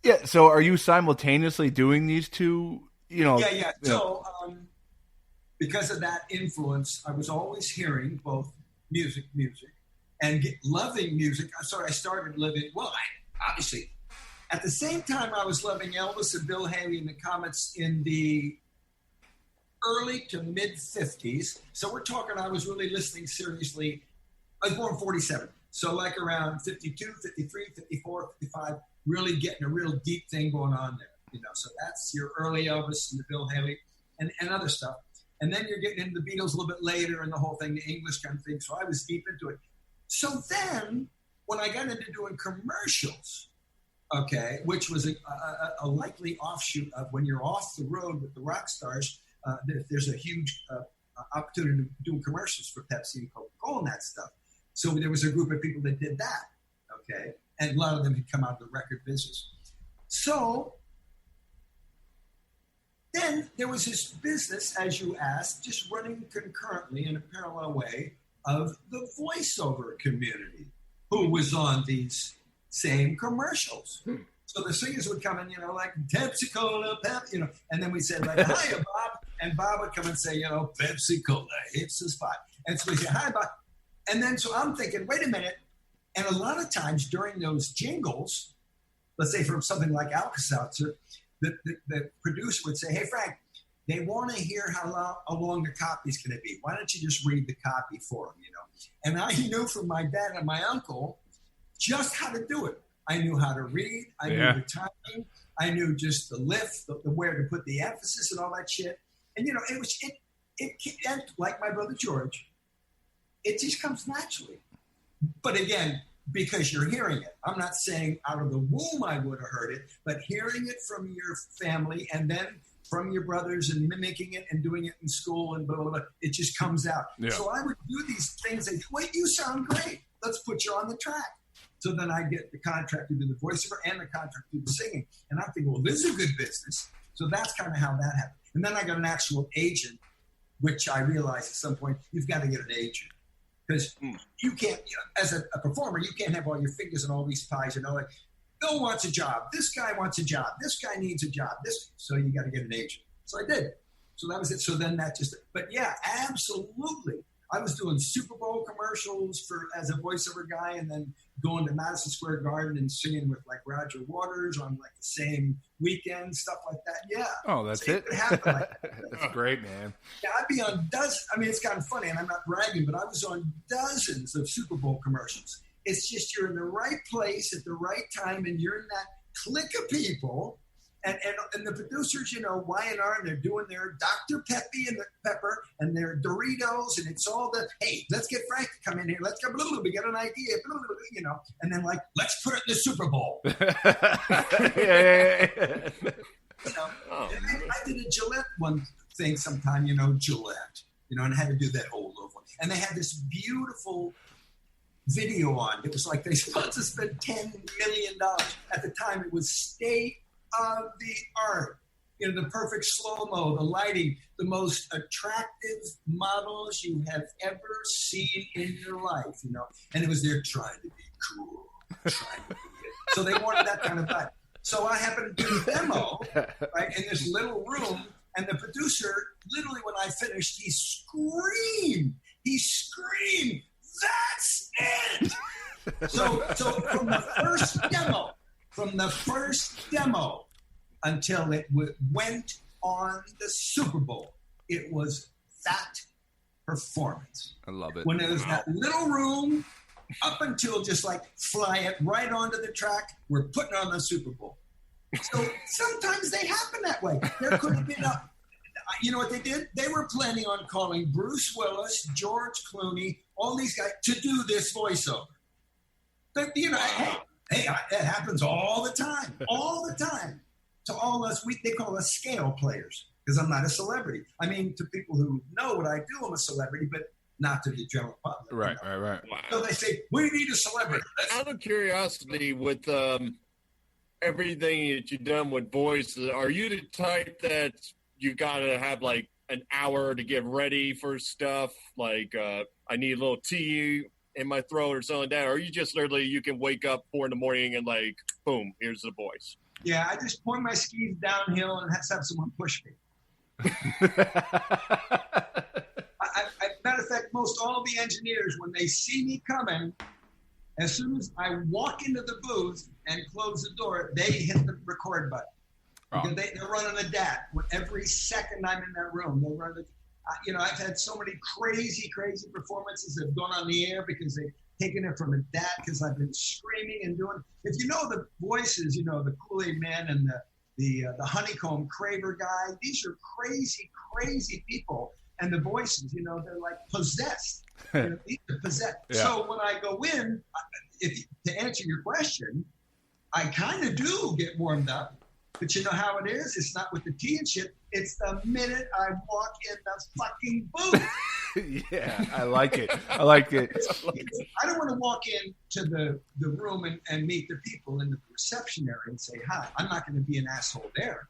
Yeah, so are you simultaneously doing these two? Yeah. So, because of that influence, I was always hearing both music, and loving music. So I started living, obviously, at the same time I was loving Elvis and Bill Haley and the Comets in the early to mid 50s. So we're talking, I was really listening seriously. I was born in 47. So around 52, 53, 54, 55, really getting a real deep thing going on there. So that's your early Elvis and the Bill Haley and other stuff. And then you're getting into the Beatles a little bit later and the whole thing, the English kind of thing. So I was deep into it. So then when I got into doing commercials, which was a likely offshoot of when you're off the road with the rock stars, there's a huge opportunity to do commercials for Pepsi and Coca-Cola and that stuff. So there was a group of people that did that, and a lot of them had come out of the record business. So then then there was this business, as you asked, just running concurrently in a parallel way of the voiceover community who was on these same commercials. So the singers would come in, you know, like Pepsi Cola, you know, and then we said like, hiya, Bob. And Bob would come and say, you know, Pepsi Cola hits the spot. And so we say, hi, Bob. And then so I'm thinking, wait a minute. And a lot of times during those jingles, let's say from something like Alka-Seltzer, the producer would say, hey, Frank, they want to hear how long the copy's going to be. Why don't you just read the copy for them, you know? And I knew from my dad and my uncle just how to do it. I knew how to read. I knew the timing. I knew just the lift, the where to put the emphasis and all that shit. And, you know, and like my brother George, it just comes naturally. But again, because you're hearing it. I'm not saying out of the womb I would have heard it, but hearing it from your family and then from your brothers and mimicking it and doing it in school and blah, blah, blah, it just comes out. Yeah. So I would do these things. They wait, you sound great. Let's put you on the track. So then I get the contract to do the voiceover and the contract to do the singing. And I think, well, this is a good business. So that's kind of how that happened. And then I got an actual agent, which I realized at some point, you've got to get an agent. Because you can't, you know, as a performer, you can't have all your fingers in all these pies. You know, like Bill wants a job. This guy wants a job. This guy needs a job. So you got to get an agent. So I did. So that was it. So then that just, but yeah, absolutely. I was doing Super Bowl commercials as a voiceover guy, and then going to Madison Square Garden and singing with like Roger Waters on like the same weekend, stuff like that. Yeah. Oh, that's so it. It happened like that. That's great, man. Yeah, I'd be on dozens. I mean, it's kind of funny, and I'm not bragging, but I was on dozens of Super Bowl commercials. It's just you're in the right place at the right time, and you're in that clique of people. And the producers, you know, Y&R, and they're doing their Dr. Peppy and the pepper and their Doritos, and it's all the, hey, let's get Frank to come in here. Let's go, blah, blah, blah, we got an idea, blah, blah, blah, you know. And then, like, let's put it in the Super Bowl. So, I did a Gillette one thing sometime, you know, Gillette, you know, and I had to do that whole over. And they had this beautiful video on. It was like they supposed to spend $10 million. At the time, it was state of the art, you know, the perfect slow-mo, the lighting, the most attractive models you have ever seen in your life, you know, and it was there trying to be cool, trying to be it. So they wanted that kind of vibe. So I happened to do the demo, right, in this little room, and the producer, literally when I finished, he screamed, that's it! So from the first demo until it went on the Super Bowl, it was that performance. I love it. When there was that little room, up until just like fly it right onto the track, we're putting on the Super Bowl. So sometimes they happen that way. There could have been you know what they did? They were planning on calling Bruce Willis, George Clooney, all these guys to do this voiceover. But, you know, hey, it happens all the time, To all us, they call us scale players because I'm not a celebrity. I mean, to people who know what I do, I'm a celebrity, but not to the general public. Right, you know? right. Wow. So they say, we need a celebrity. Out of curiosity, with everything that you've done with voice, are you the type that you got to have like an hour to get ready for stuff? Like, I need a little tea in my throat or something like that? Or are you just literally, you can wake up 4 a.m. and like, boom, here's the voice? Yeah, I just point my skis downhill and have someone push me. Matter of fact, most all the engineers, when they see me coming, as soon as I walk into the booth and close the door, they hit the record button. Because they're running a DAT. Every second I'm in that room, they're running. You know, I've had so many crazy performances that have gone on the air because they've taken it from a DAT because I've been screaming and doing. If you know the voices, you know, the Kool Aid Man and the Honeycomb Craver guy, these are crazy people. And the voices, you know, they're like possessed. You know, these are possessed. Yeah. So when I go in, to answer your question, I kind of do get warmed up. But you know how it is? It's not with the tea and shit. It's the minute I walk in the fucking booth. Yeah, I like it. I don't want to walk into the room and meet the people in the reception area and say hi. I'm not going to be an asshole there.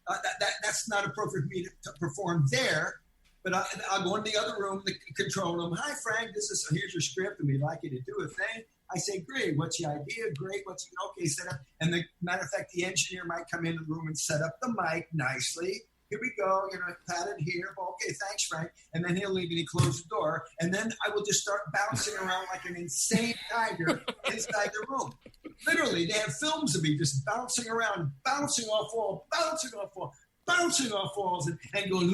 that's not appropriate for me to perform there. But I'll go in the other room, the control room. Hi, Frank. Here's your script, and we'd like you to do a thing. I say, great. What's your idea? Great. Okay? Set up. And the matter of fact, the engineer might come into the room and set up the mic nicely. Here we go. Pat it here. Okay, thanks, Frank. And then he'll leave and he close the door. And then I will just start bouncing around like an insane tiger inside the room. Literally, they have films of me just bouncing around, bouncing off walls, bouncing off walls, and going,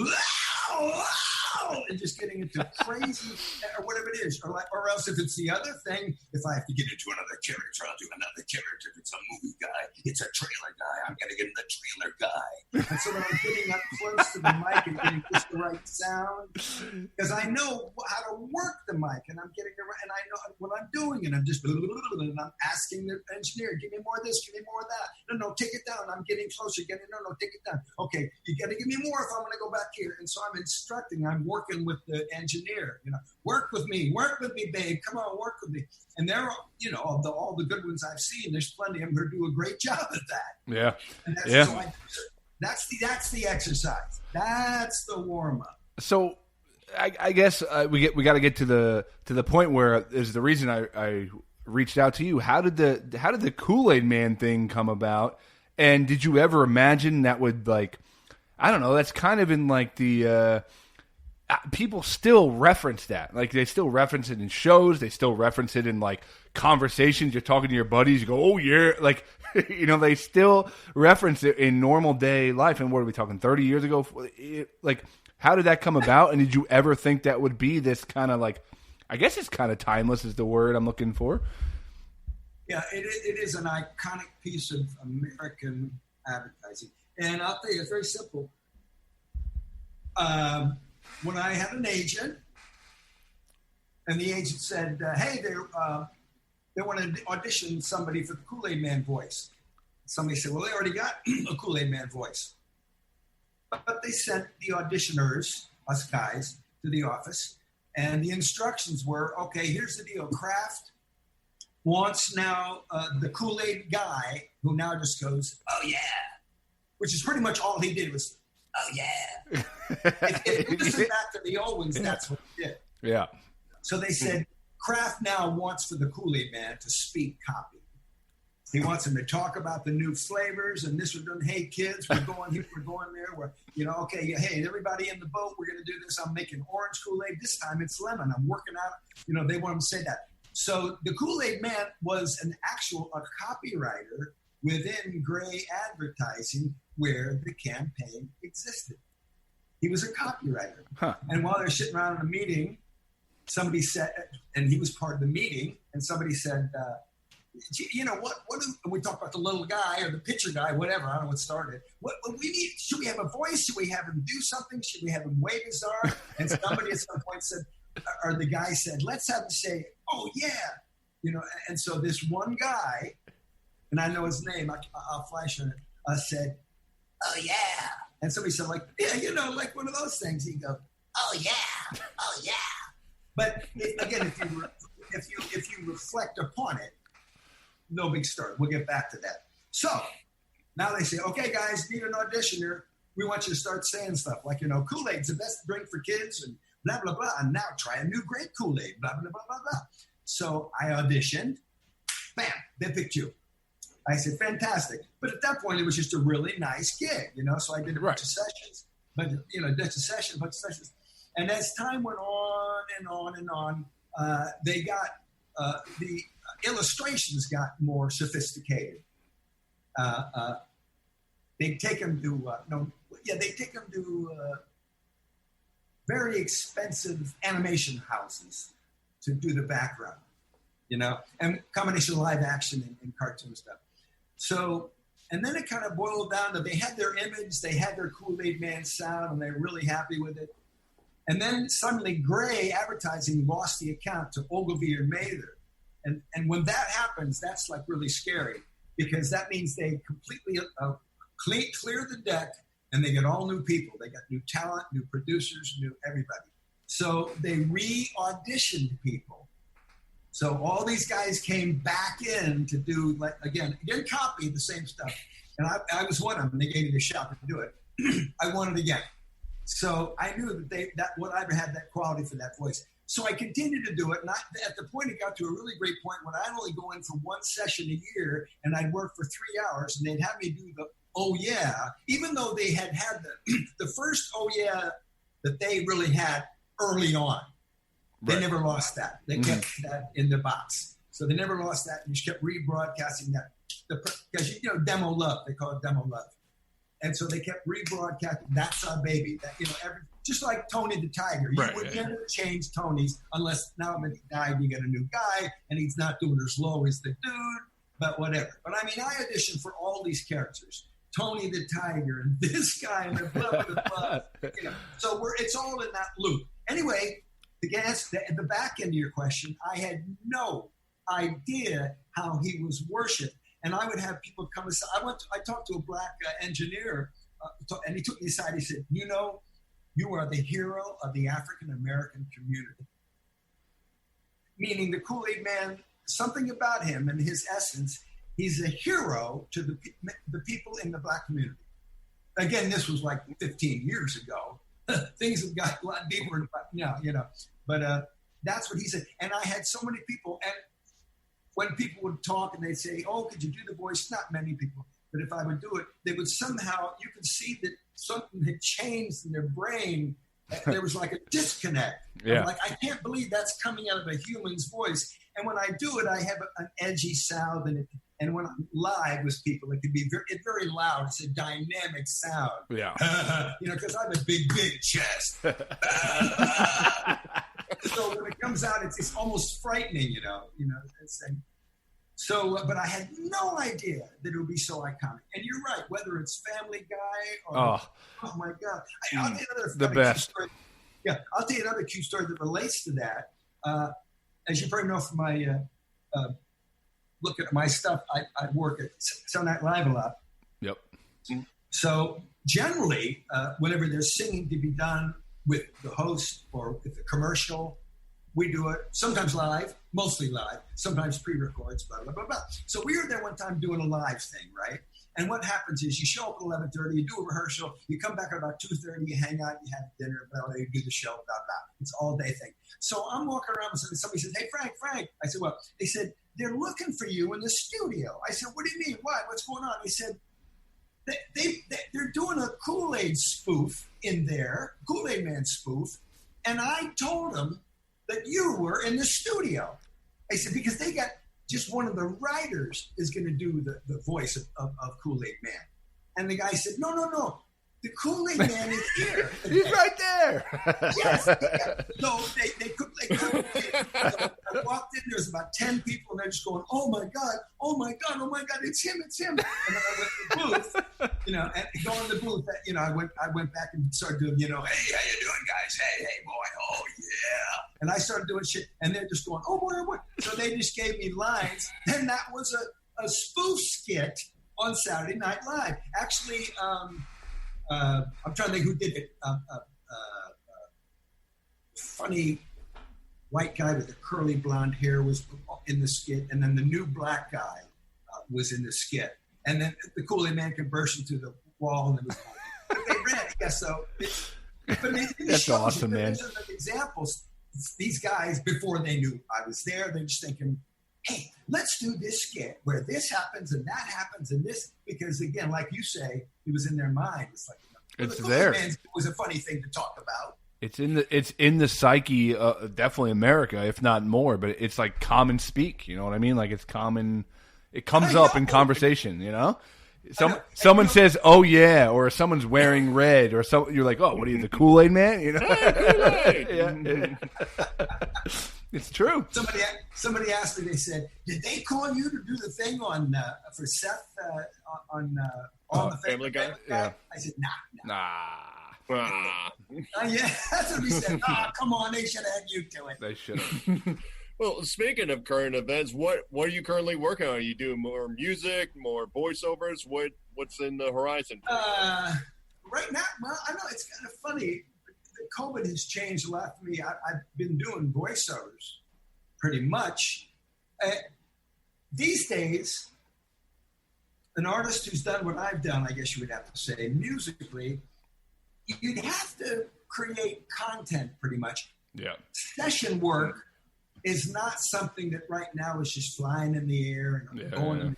wow, and just getting into crazy, or whatever it is. Or else if it's the other thing, if I have to get into another character, I'll do another character. If it's a movie guy, it's a trailer guy, I'm going to get in the trailer guy. And so when I'm getting up close to the mic and getting just the right sound, because I know how to work the mic, and I'm getting the right, and I know what I'm doing, and I'm just, and I'm asking the engineer, give me more of this, give me more of that. No, take it down. I'm getting closer. No, take it down. Okay, you got to give me more if I'm going to go back here. And so I'm instructing, I'm working with the engineer, work with me, babe. Come on, work with me. And they're, all the good ones I've seen, there's plenty of them who do a great job at that. Yeah. And that's the exercise. That's the warm up. So I guess we got to get to the point where is the reason I reached out to you. How did the Kool Aid Man thing come about? And did you ever imagine that would, like, I don't know, that's kind of in like the people still reference that. Like, they still reference it in shows. They still reference it in, like, conversations. You're talking to your buddies. You go, oh, yeah. Like, they still reference it in normal day life. And what are we talking, 30 years ago? Like, how did that come about? And did you ever think that would be this kind of, like, I guess it's kind of timeless is the word I'm looking for. Yeah, it is an iconic piece of American advertising. And I'll tell you, it's very simple. When I had an agent, and the agent said, hey, they want to audition somebody for the Kool Aid Man voice. Somebody said, well, they already got a Kool Aid Man voice. But they sent the auditioners, us guys, to the office. And the instructions were, okay, here's the deal. Kraft wants now the Kool Aid guy, who now just goes, oh, yeah. Which is pretty much all he did was, oh, yeah. if you listen back to the old ones, that's what he did. Yeah. So they said, Kraft now wants for the Kool Aid Man to speak copy. He wants him to talk about the new flavors and this. We're doing, hey, kids, we're going here, we're going there. We're, okay, hey, everybody in the boat, we're going to do this. I'm making orange Kool Aid. This time it's lemon. I'm working out. They want him to say that. So the Kool Aid Man was a copywriter within Gray Advertising where the campaign existed. He was a copywriter. Huh. And while they're sitting around in a meeting, somebody said, and he was part of the meeting, and somebody said, we talk about the little guy or the pitcher guy, whatever, I don't know what started. What we need, should we have a voice? Should we have him do something? Should we have him wave his arm? And somebody at some point said, or the guy said, let's have him say, oh yeah. And so this one guy, and I know his name, I'll flash on it, said, oh yeah. And somebody said, like, yeah, like one of those things. He'd go, oh yeah, oh yeah. But again, if you reflect upon it, no big start. We'll get back to that. So now they say, okay, guys, need an auditioner. We want you to start saying stuff like, Kool-Aid's the best drink for kids and blah, blah, blah. And now try a new great Kool-Aid, blah, blah, blah, blah, blah. So I auditioned. Bam, they picked you. I said, fantastic. But at that point, it was just a really nice gig, So I did a bunch of sessions. But, bunch of sessions. And as time went on and on and on, they got the illustrations got more sophisticated. They take them to very expensive animation houses to do the background, and combination of live action and cartoon stuff. So, and then it kind of boiled down to they had their image, they had their Kool Aid Man sound, and they were really happy with it. And then suddenly Gray Advertising lost the account to Ogilvy and Mather. And when that happens, that's like really scary because that means they completely clear the deck and they get all new people. They got new talent, new producers, new everybody. So they re-auditioned people. So all these guys came back in to do again, copy the same stuff. And I was one of them. They gave me the shot to do it. I won it again. So I knew that I had that quality for that voice. So I continued to do it. And at the point, it got to a really great point when I'd only go in for one session a year, and I'd work for 3 hours, and they'd have me do the "Oh yeah," even though they had the first "Oh yeah" that they really had early on. They never lost that. They kept that in the box. So they never lost that. And just kept rebroadcasting that. Because, demo love. They call it demo love. And so they kept rebroadcasting. That's our baby. That, just like Tony the Tiger. You would never change Tony's unless now that he died, you get a new guy, and he's not doing as low as the dude, but whatever. But I mean, I auditioned for all these characters. Tony the Tiger and this guy and the blah, blah, blah, blah. So it's all in that loop. Anyway, at the back end of your question, I had no idea how he was worshipped. And I would have people come aside. I talked to a black engineer, and he took me aside. He said, you are the hero of the African-American community. Meaning the Kool Aid Man, something about him and his essence, he's a hero to the people in the black community. Again, this was like 15 years ago. Things have got a lot deeper now, But that's what he said. And I had so many people, and when people would talk and they'd say, "Oh, could you do the voice?" Not many people, but if I would do it, they would somehow, you could see that something had changed in their brain. There was like a disconnect. Yeah. I'm like, I can't believe that's coming out of a human's voice. And when I do it, I have an edgy sound, and when I'm live with people, it can be very loud. It's a dynamic sound. Yeah. Because I have a big chest. So when it comes out, it's almost frightening, So, but I had no idea that it would be so iconic. And you're right, whether it's Family Guy or oh my God, I'll tell you the best. Story. Yeah, I'll tell you another cute story that relates to that. As you probably know from my looking at my stuff, I work at Saturday Night Live a lot. Yep. So generally, whenever there's singing to be done with the host or with the commercial, we do it sometimes live, mostly live, sometimes pre-records, blah, blah, blah, blah. So we were there one time doing a live thing, right? And what happens is you show up at 11:30, you do a rehearsal, you come back at about 2:30, you hang out, you have dinner, blah, blah, you do the show, blah, blah. It's all day thing. So I'm walking around and somebody says, "Hey, Frank." I said, "Well," they said, "they're looking for you in the studio." I said, "What do you mean? Why? What's going on?" He said, they're doing a Kool Aid spoof in there, Kool Aid Man spoof, and I told them that you were in the studio. I said, because they got just one of the writers is going to do the voice of Kool Aid Man. And the guy said, no, the Kool Aid Man is here. He's right there. Yes. Yeah. So they couldn't see it. So I walked in, there was about 10 people, and they're just going, oh my God, it's him. And then I went to the booth, and going to the booth, I went back and started doing, "Hey, how you doing, guys? Hey, boy, oh yeah." And I started doing shit, and they're just going, "Oh boy." So they just gave me lines, and that was a spoof skit on Saturday Night Live. Actually, I'm trying to think who did it. Funny white guy with the curly blonde hair was in the skit, and then the new black guy was in the skit, and then the Kool Aid Man conversion to the wall, and it was. But they ran it, yeah. So, that's awesome, man. Those are the examples. These guys, before they knew I was there, they're just thinking, "Hey, let's do this skit where this happens and that happens and this," because again, like you say, it was in their mind. It's like it's the there. It was a funny thing to talk about. It's in the psyche, definitely America, if not more. But it's like common speak. You know what I mean? Like it's common. It comes up in conversation. Someone says, "Oh yeah," or someone's wearing red, or you're like, "Oh, what are you, the Kool Aid Man?" Yeah. It's true. Somebody asked me. They said, "Did they call you to do the thing for Seth on the Family Guy?" Yeah. I said, "Nah." Yeah, that's what we said. Come on, they should have had you do it. They should have. Well, speaking of current events, what are you currently working on? Are you doing more music, more voiceovers? What's in the horizon? Right now, well, I know it's kind of funny. COVID has changed a lot for me. I've been doing voiceovers pretty much. These days, an artist who's done what I've done, I guess you would have to say, musically, you'd have to create content pretty much. Yeah. Session work is not something that right now is just flying in the air and going.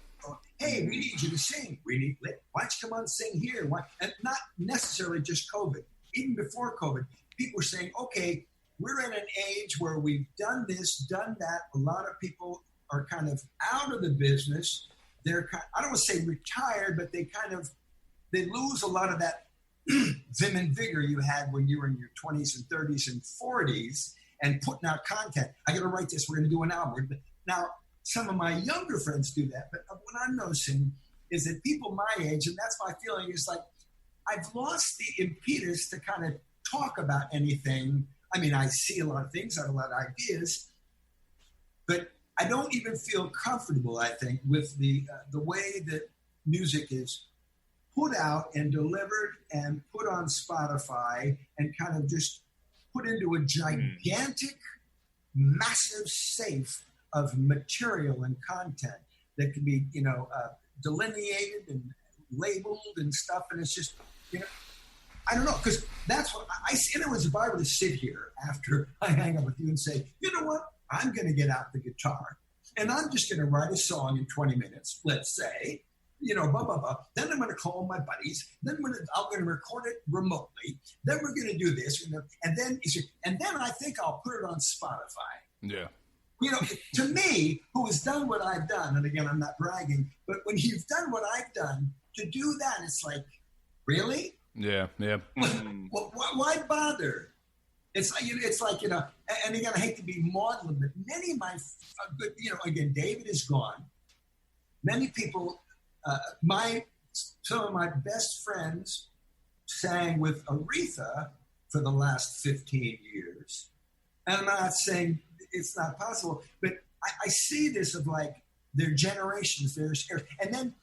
Hey, we need you to sing. Why don't you come on and sing here? Why? And not necessarily just COVID. Even before COVID, people were saying, okay, we're in an age where we've done this, done that. A lot of people are kind of out of the business. They're I don't want to say retired, but they lose a lot of that vim and vigor you had when you were in your 20s and 30s and 40s and putting out content. I got to write this. We're going to do an album. Now, some of my younger friends do that, but what I'm noticing is that people my age, and that's my feeling, is like I've lost the impetus to kind of talk about anything. I mean, I see a lot of things, I have a lot of ideas, but I don't even feel comfortable, I think, with the way that music is put out and delivered and put on Spotify and kind of just put into a gigantic, massive safe of material and content that can be, delineated and labeled and stuff. And it's just, I don't know, because that's what I see. In other words, if I were to sit here after I hang up with you and say, you know what, I'm going to get out the guitar and I'm just going to write a song in 20 minutes, let's say, blah, blah, blah. Then I'm going to call my buddies. Then I'm going to record it remotely. Then we're going to do this. And then I think I'll put it on Spotify. Yeah. To me, who has done what I've done, and again, I'm not bragging, but when you've done what I've done, to do that, it's like, really? Yeah, yeah. Well, why bother? It's like, and again, I hate to be maudlin, but many of my good, again, David is gone. Many people, some of my best friends sang with Aretha for the last 15 years. And I'm not saying it's not possible, but I see this of like their generations, their scares. And then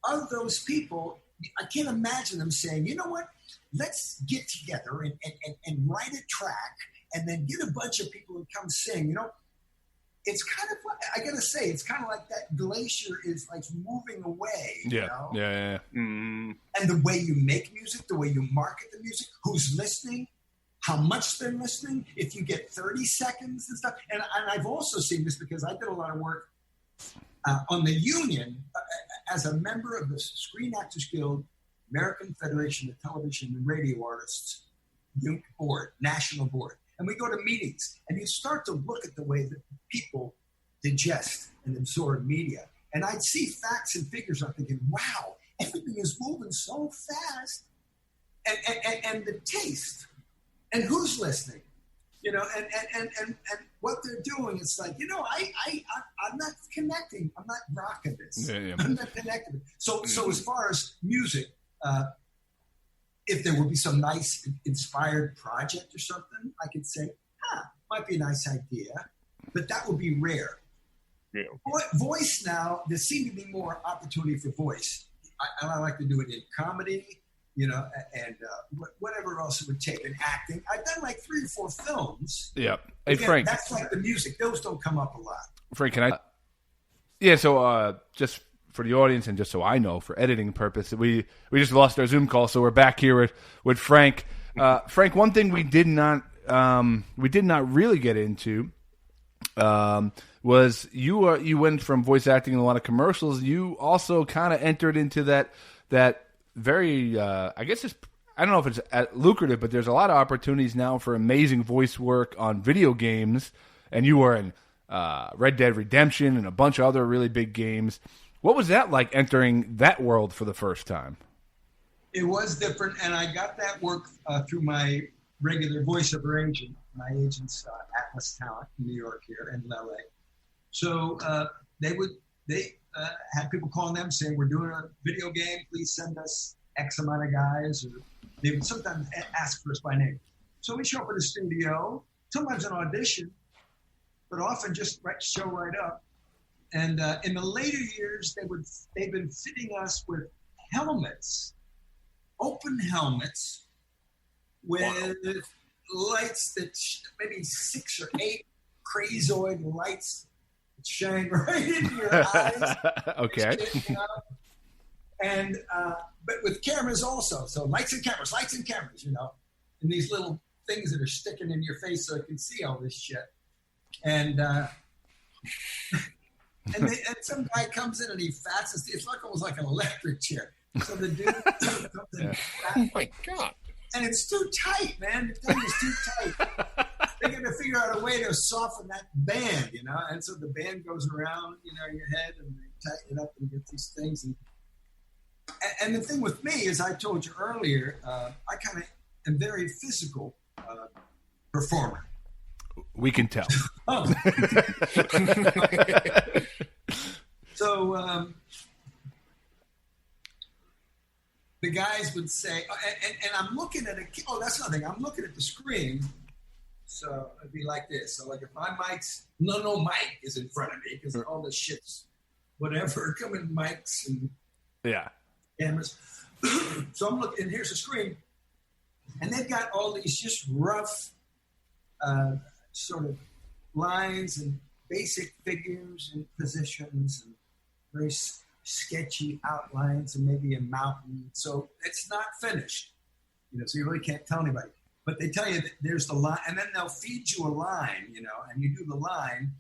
of those people, I can't imagine them saying, you know what, let's get together and write a track and then get a bunch of people to come sing. It's kind of, I got to say, it's kind of like that glacier is like moving away. Yeah, yeah. Mm. And the way you make music, the way you market the music, who's listening, how much they're listening, if you get 30 seconds and stuff. And I've also seen this because I did a lot of work on the union as a member of the Screen Actors Guild, American Federation of Television and Radio Artists board, national board. And we go to meetings and you start to look at the way that people digest and absorb media. And I'd see facts and figures. I'm thinking, wow, everything is moving so fast. And the taste. And who's listening, and what they're doing? It's like, I'm not connecting. I'm not rocking this. Yeah. I'm not connected. So as far as music, if there would be some nice inspired project or something, I could say, might be a nice idea, but that would be rare. Yeah. Voice now, there seems to be more opportunity for voice. I like to do it in comedy. And whatever else it would take in acting. I've done like 3 or 4 films. Yeah. Hey, again, Frank. That's like the music. Those don't come up a lot. Frank, can I? Yeah, so just for the audience and just so I know, for editing purpose, we just lost our Zoom call, so we're back here with Frank. Frank, one thing we did not really get into was you went from voice acting in a lot of commercials. You also kind of entered into that very, I guess I don't know if it's lucrative, but there's a lot of opportunities now for amazing voice work on video games, and you were in Red Dead Redemption and a bunch of other really big games. What was that like entering that world for the first time? It was different, and I got that work through my regular voiceover agent. My agent's Atlas Talent in New York here and LA. So they had people calling them saying, we're doing a video game, please send us X amount of guys. Or they would sometimes ask for us by name. So we show up at the studio, sometimes an audition, but often just show right up. And in the later years, they've been fitting us with helmets, open helmets, with lights that maybe 6 or 8 crazoid lights shine right into your eyes. Okay. And but with cameras also. So lights and cameras, you know, and these little things that are sticking in your face so you can see all this shit. And and some guy comes in and he fastens. It's like almost like an electric chair. So the dude comes in. Oh my God. And it's too tight, man. The thing is too tight. They got to figure out a way to soften that band, you know. And so the band goes around, you know, your head, and they tighten it up and get these things. And the thing with me, as I told you earlier, I kind of am very physical performer. We can tell. Oh. So the guys would say, and I'm looking at that's nothing. I'm looking at the screen. So it'd be like this. So like if my no mic is in front of me because all the shit's whatever coming mics and cameras. So I'm looking, and here's the screen, and they've got all these just rough sort of lines and basic figures and positions and very sketchy outlines and maybe a mountain. So it's not finished, you know, so you really can't tell anybody. But they tell you that there's the line, and then they'll feed you a line, you know, and you do the line,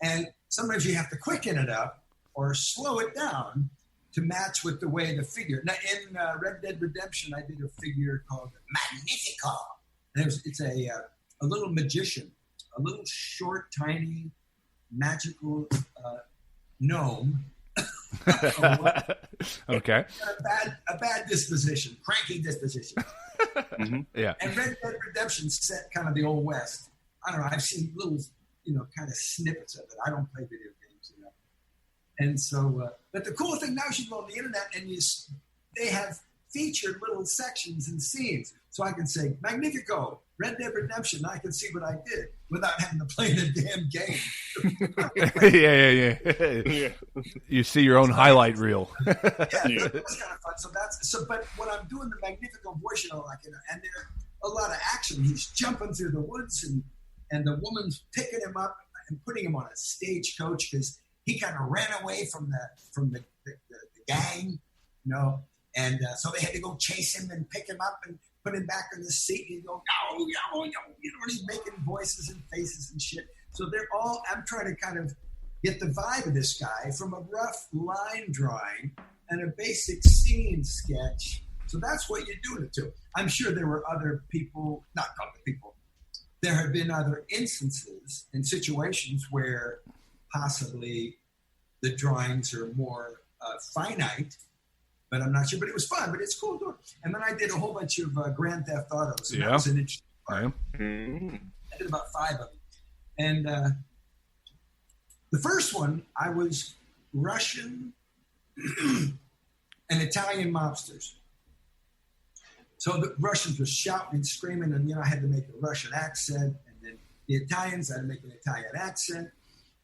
and sometimes you have to quicken it up or slow it down to match with the way the figure. Now, in Red Dead Redemption, I did a figure called Magnifico. And it's a little magician, a little short, tiny, magical gnome. Okay. A bad disposition, cranky disposition. Mm-hmm. Yeah. And Red Dead Redemption set kind of the old West. I don't know. I've seen little, you know, kind of snippets of it. I don't play video games, you know. And so, but the cool thing now is you go on the internet and they have featured little sections and scenes. So I can say, Magnifico, Red Dead Redemption, I can see what I did without having to play the damn game. Yeah. You see your own highlight reel. Yeah, that's kind of fun. But when I'm doing the Magnifico voice, you know, like, and there's a lot of action. He's jumping through the woods, and the woman's picking him up and putting him on a stagecoach because he kind of ran away from the gang, you know. And so they had to go chase him and pick him up and put him back in the seat. And go, no, you know, and he's making voices and faces and shit. So I'm trying to kind of get the vibe of this guy from a rough line drawing and a basic scene sketch. So that's what you're doing it to. I'm sure there were other people, not other people. There have been other instances and situations where possibly the drawings are more finite. But I'm not sure. But it was fun. But it's cool doing. And then I did a whole bunch of Grand Theft Autos. And that was an interesting part. I did about 5 of them. And the first one, I was Russian and Italian mobsters. So the Russians were shouting and screaming, and I had to make a Russian accent. And then the Italians, I had to make an Italian accent.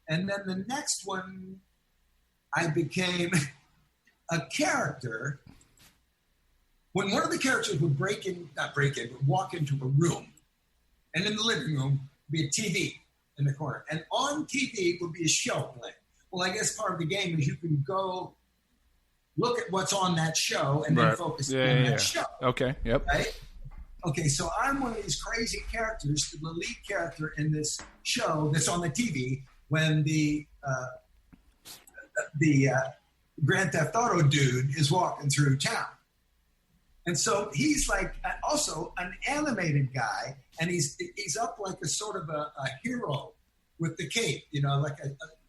And then the next one, I became a character when one of the characters would walk into a room, and in the living room be a TV in the corner, and on TV would be a show playing. Well, I guess part of the game is you can go look at what's on that show and then focus on that show. Okay. Yep. Right? Okay. So I'm one of these crazy characters, the lead character in this show that's on the TV when the Grand Theft Auto dude is walking through town. And so he's like also an animated guy, and he's up like a sort of a hero with the cape,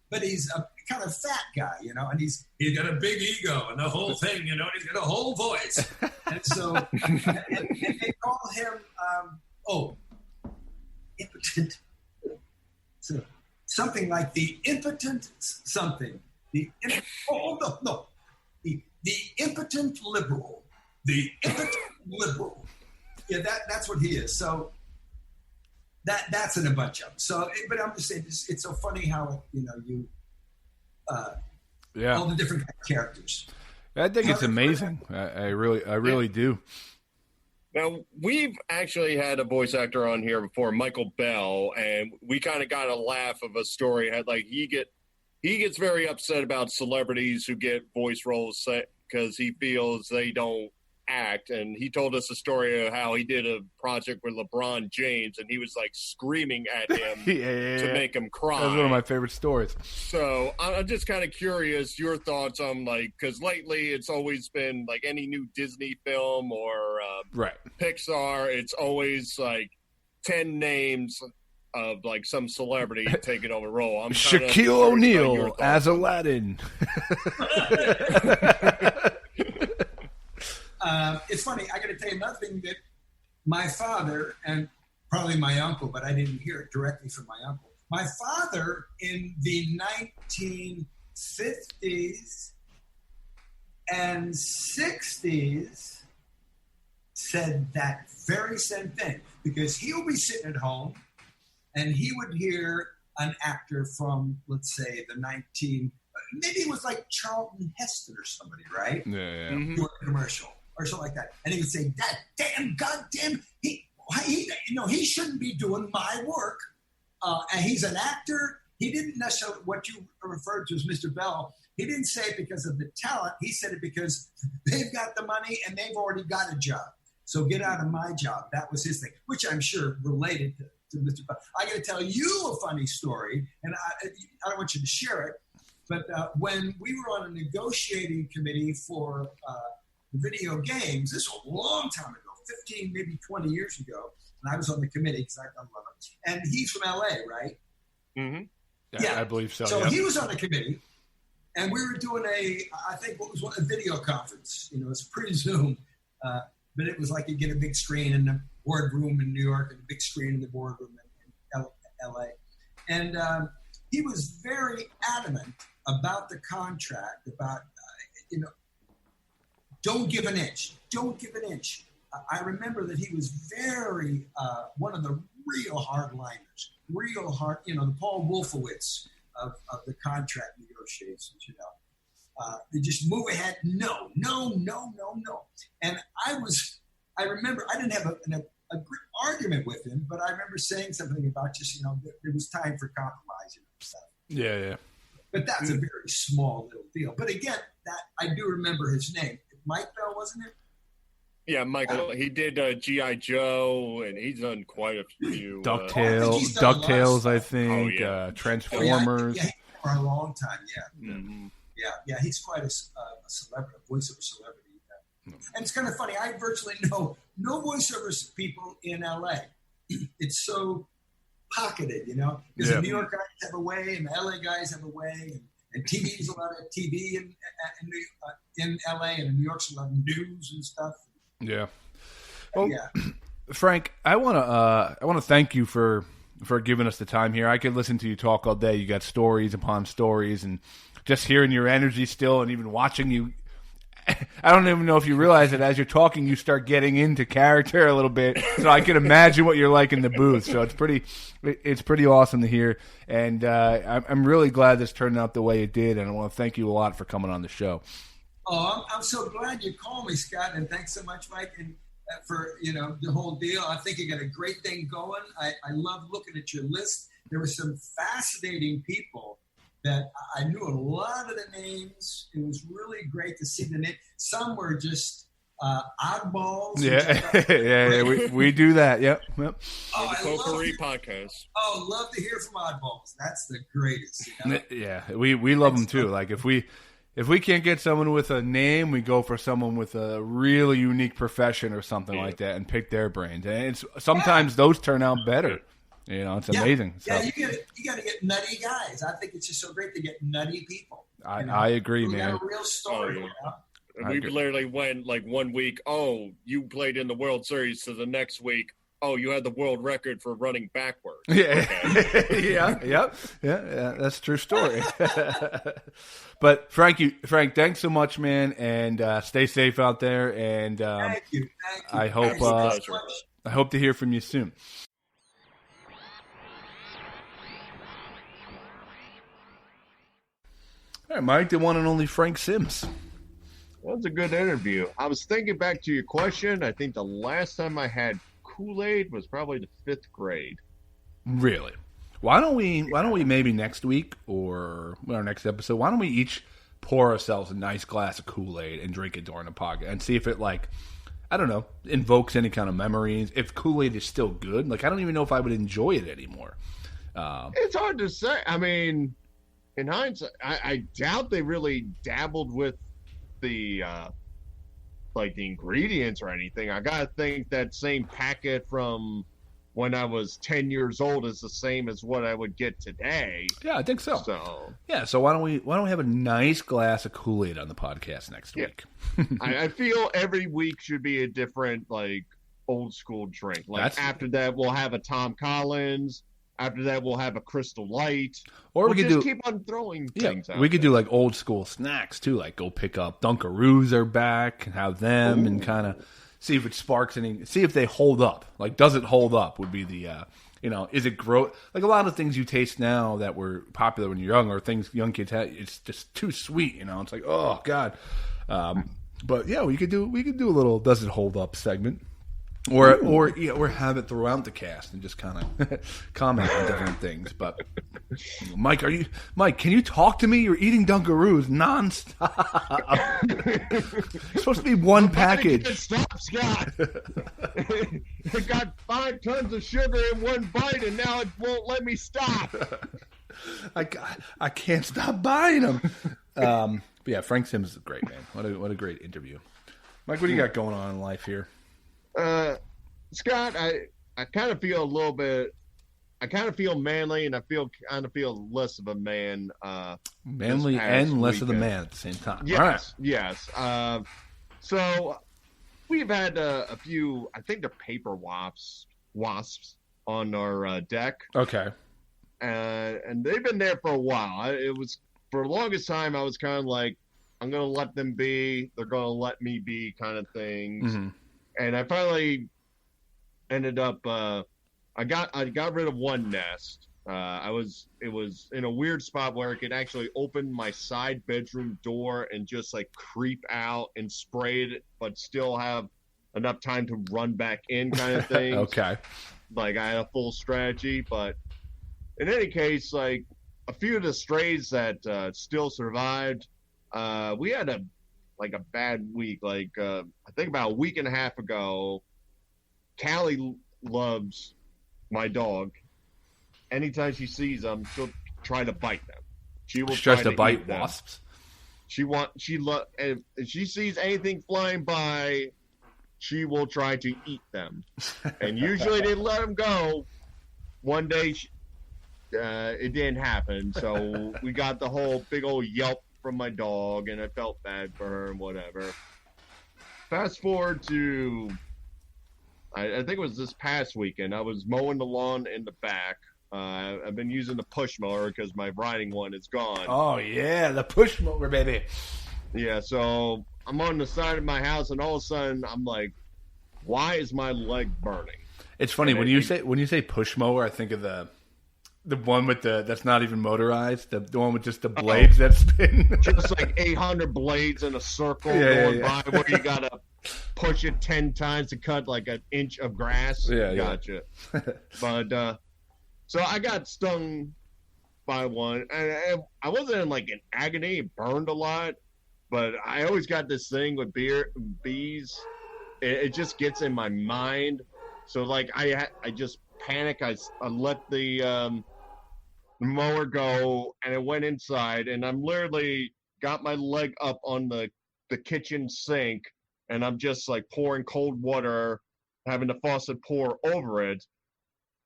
but he's a kind of fat guy, and he's got a big ego and the whole thing, and he's got a whole voice. And so and they call him impotent. So something like the impotent something. The impotent liberal. The impotent liberal. Yeah, that's what he is. So that's in a bunch of them. So, but I'm just saying, it's so funny how all the different characters. I think it's amazing. I really do. Now, we've actually had a voice actor on here before, Michael Bell, and we kind of got a laugh of a story. He gets very upset about celebrities who get voice roles, because he feels they don't act. And he told us a story of how he did a project with LeBron James, and he was like screaming at him to make him cry. That's one of my favorite stories. So I'm just kind of curious your thoughts on, like, because lately it's always been like any new Disney film or Pixar, it's always like 10 names of like some celebrity taking over a role. I'm Shaquille O'Neal as Aladdin. It's funny. I got to tell you another thing that my father and probably my uncle, but I didn't hear it directly from my uncle. My father in the 1950s and 60s said that very same thing, because he'll be sitting at home and he would hear an actor from, let's say, maybe it was like Charlton Heston or somebody, right? Yeah. Doing a commercial or something like that. And he would say, that damn, goddamn, he shouldn't be doing my work. And he's an actor. He didn't necessarily, what you referred to as Mr. Bell, he didn't say it because of the talent. He said it because they've got the money and they've already got a job. So get out of my job. That was his thing, which I'm sure related to Mr. Bell. I got to tell you a funny story, and I don't want you to share it, but when we were on a negotiating committee for video games, this was a long time ago, 15, maybe 20 years ago, and I was on the committee because I love him. And he's from L.A., right? Mm-hmm. Yeah, I believe so. So he was on the committee, and we were doing a video conference. You know, it's pre-Zoom, but it was like you get a big screen in the boardroom in New York and a big screen in the boardroom in L.A. And he was very adamant about the contract, about, don't give an inch. Don't give an inch. I remember that he was very, one of the real hardliners, the Paul Wolfowitz of the contract negotiations, they just move ahead. No. And I remember, I didn't have a great argument with him, but I remember saying something about just, it was time for compromise and stuff. Yeah. But that's a very small little deal. But again, that I do remember his name. Mike Bell, wasn't it? Yeah, Michael. He did G.I. Joe, and he's done quite a few. DuckTales, I think. Oh, yeah. Transformers. Yeah, for a long time, yeah. Mm-hmm. Yeah, he's quite a celebrity, a voiceover celebrity. And it's kind of funny. I virtually know no voiceover people in L.A. It's so pocketed, because the New York guys have a way, and the L.A. guys have a way, and TV's a lot of TV in L.A. and in New York's a lot of news and stuff. Yeah. Well, Frank, I want to thank you for giving us the time here. I could listen to you talk all day. You got stories upon stories, and just hearing your energy still, and even watching you. I don't even know if you realize that as you're talking, you start getting into character a little bit. So I can imagine what you're like in the booth. So it's pretty awesome to hear, and I'm really glad this turned out the way it did. And I want to thank you a lot for coming on the show. Oh, I'm so glad you called me, Scott, and thanks so much, Mike, and for the whole deal. I think you got a great thing going. I love looking at your list. There were some fascinating people that I knew a lot of the names. It was really great to see the name. Some were just oddballs. Yeah, we do that. Yep. Oh, the Potpourri podcast. Oh, love to hear from oddballs. That's the greatest. Yeah, we love them too. Like if we can't get someone with a name, we go for someone with a really unique profession or something like that and pick their brains. And sometimes those turn out better. It's amazing. Yeah, you got to get nutty guys. I think it's just so great to get nutty people. I agree, man. Got a real story. We literally went like 1 week, you played in the World Series, so the next week, you had the world record for running backwards. Yeah. Okay. Yeah, that's a true story. But Frank, thanks so much, man, and stay safe out there. And thank you. I hope to hear from you soon. All right, Mike, the one and only Frank Sims. That was a good interview. I was thinking back to your question. I think the last time I had Kool Aid was probably the 5th grade. Really? Why don't we maybe next week or our next episode? Why don't we each pour ourselves a nice glass of Kool Aid and drink it during the podcast and see if it like, I don't know, invokes any kind of memories. If Kool Aid is still good, like I don't even know if I would enjoy it anymore. It's hard to say. I mean, in hindsight, I doubt they really dabbled with the like the ingredients or anything. I gotta think that same packet from when I was 10 years old is the same as what I would get today. Yeah, I think so. So why don't we have a nice glass of Kool Aid on the podcast next week? I feel every week should be a different like old school drink. Like after that, we'll have a Tom Collins. After that, we'll have a Crystal Light. Or we could just keep on throwing things out. We could do like old school snacks too, like go pick up Dunkaroos are back and have them and kind of see if it sparks any, see if they hold up. Like, does it hold up would be the, is it grow? Like a lot of things you taste now that were popular when you're young or things young kids had, it's just too sweet, It's like, oh, God. But yeah, we could do a little does it hold up segment. Or have it throughout the cast and just kind of comment on different things. But Mike, can you talk to me? You're eating Dunkaroos nonstop. It's supposed to be one package. Stop, Scott. It got 5 tons of sugar in one bite, and now it won't let me stop. I can't stop buying them. But yeah, Frank Sims is great, man. What a great interview. Mike, what do you got going on in life here? Scott, I kind of feel a little bit. I kind of feel manly, and I kind of feel less of a man. Manly and less of the man at the same time. Yes, all right. Yes. So we've had a few. I think they're paper wasps on our deck. Okay. And they've been there for a while. It was for the longest time. I was kind of like, I'm gonna let them be. They're gonna let me be, kind of things. Mm-hmm. And I finally ended up. I got rid of one nest. It was in a weird spot where it could actually open my side bedroom door and just like creep out and spray it, but still have enough time to run back in, kind of thing. Okay. Like I had a full strategy, but in any case, like a few of the strays that still survived, we had a bad week. Like I think about a week and a half ago, Callie loves my dog. Anytime she sees them, she'll try to bite them. She will try to bite wasps. If she sees anything flying by, she will try to eat them. And usually they let them go. One day, it didn't happen. So we got the whole big old yelp from my dog, and I felt bad for her and whatever. Fast forward to, I think it was this past weekend. I was mowing the lawn in the back. I've been using the push mower because my riding one is gone. Oh, yeah, the push mower, baby. Yeah, so I'm on the side of my house, and all of a sudden, I'm like, why is my leg burning? It's funny, when you say push mower, I think of the one with that's not even motorized, the one with just the blades that spin. Just like 800 blades in a circle going by where you got to push it 10 times to cut like an inch of grass. Yeah, gotcha. But, so I got stung by one, and I wasn't in like an agony. It burned a lot, but I always got this thing with bees. It just gets in my mind. So like I just panic. I let the mower go, and it went inside, and I'm literally got my leg up on the kitchen sink, and I'm just like pouring cold water, having the faucet pour over it,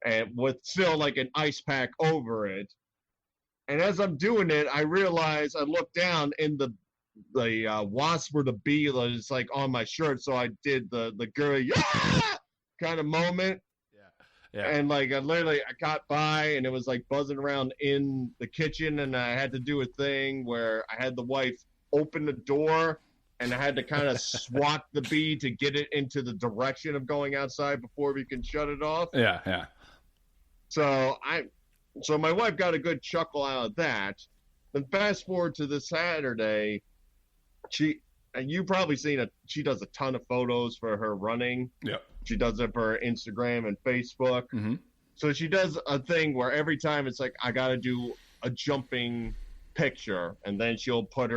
and with still like an ice pack over it. And as I'm doing it, I realize I look down and the wasp or the bee is like on my shirt. So I did the girl kind of moment. Yeah. And like I got by and it was like buzzing around in the kitchen, and I had to do a thing where I had the wife open the door and I had to kind of swat the bee to get it into the direction of going outside before we can shut it off. Yeah. So my wife got a good chuckle out of that. Then fast forward to this Saturday, you've probably seen she does a ton of photos for her running. Yeah. She does it for her Instagram and Facebook. Mm-hmm. So she does a thing where every time it's like, I got to do a jumping picture, and then she'll kind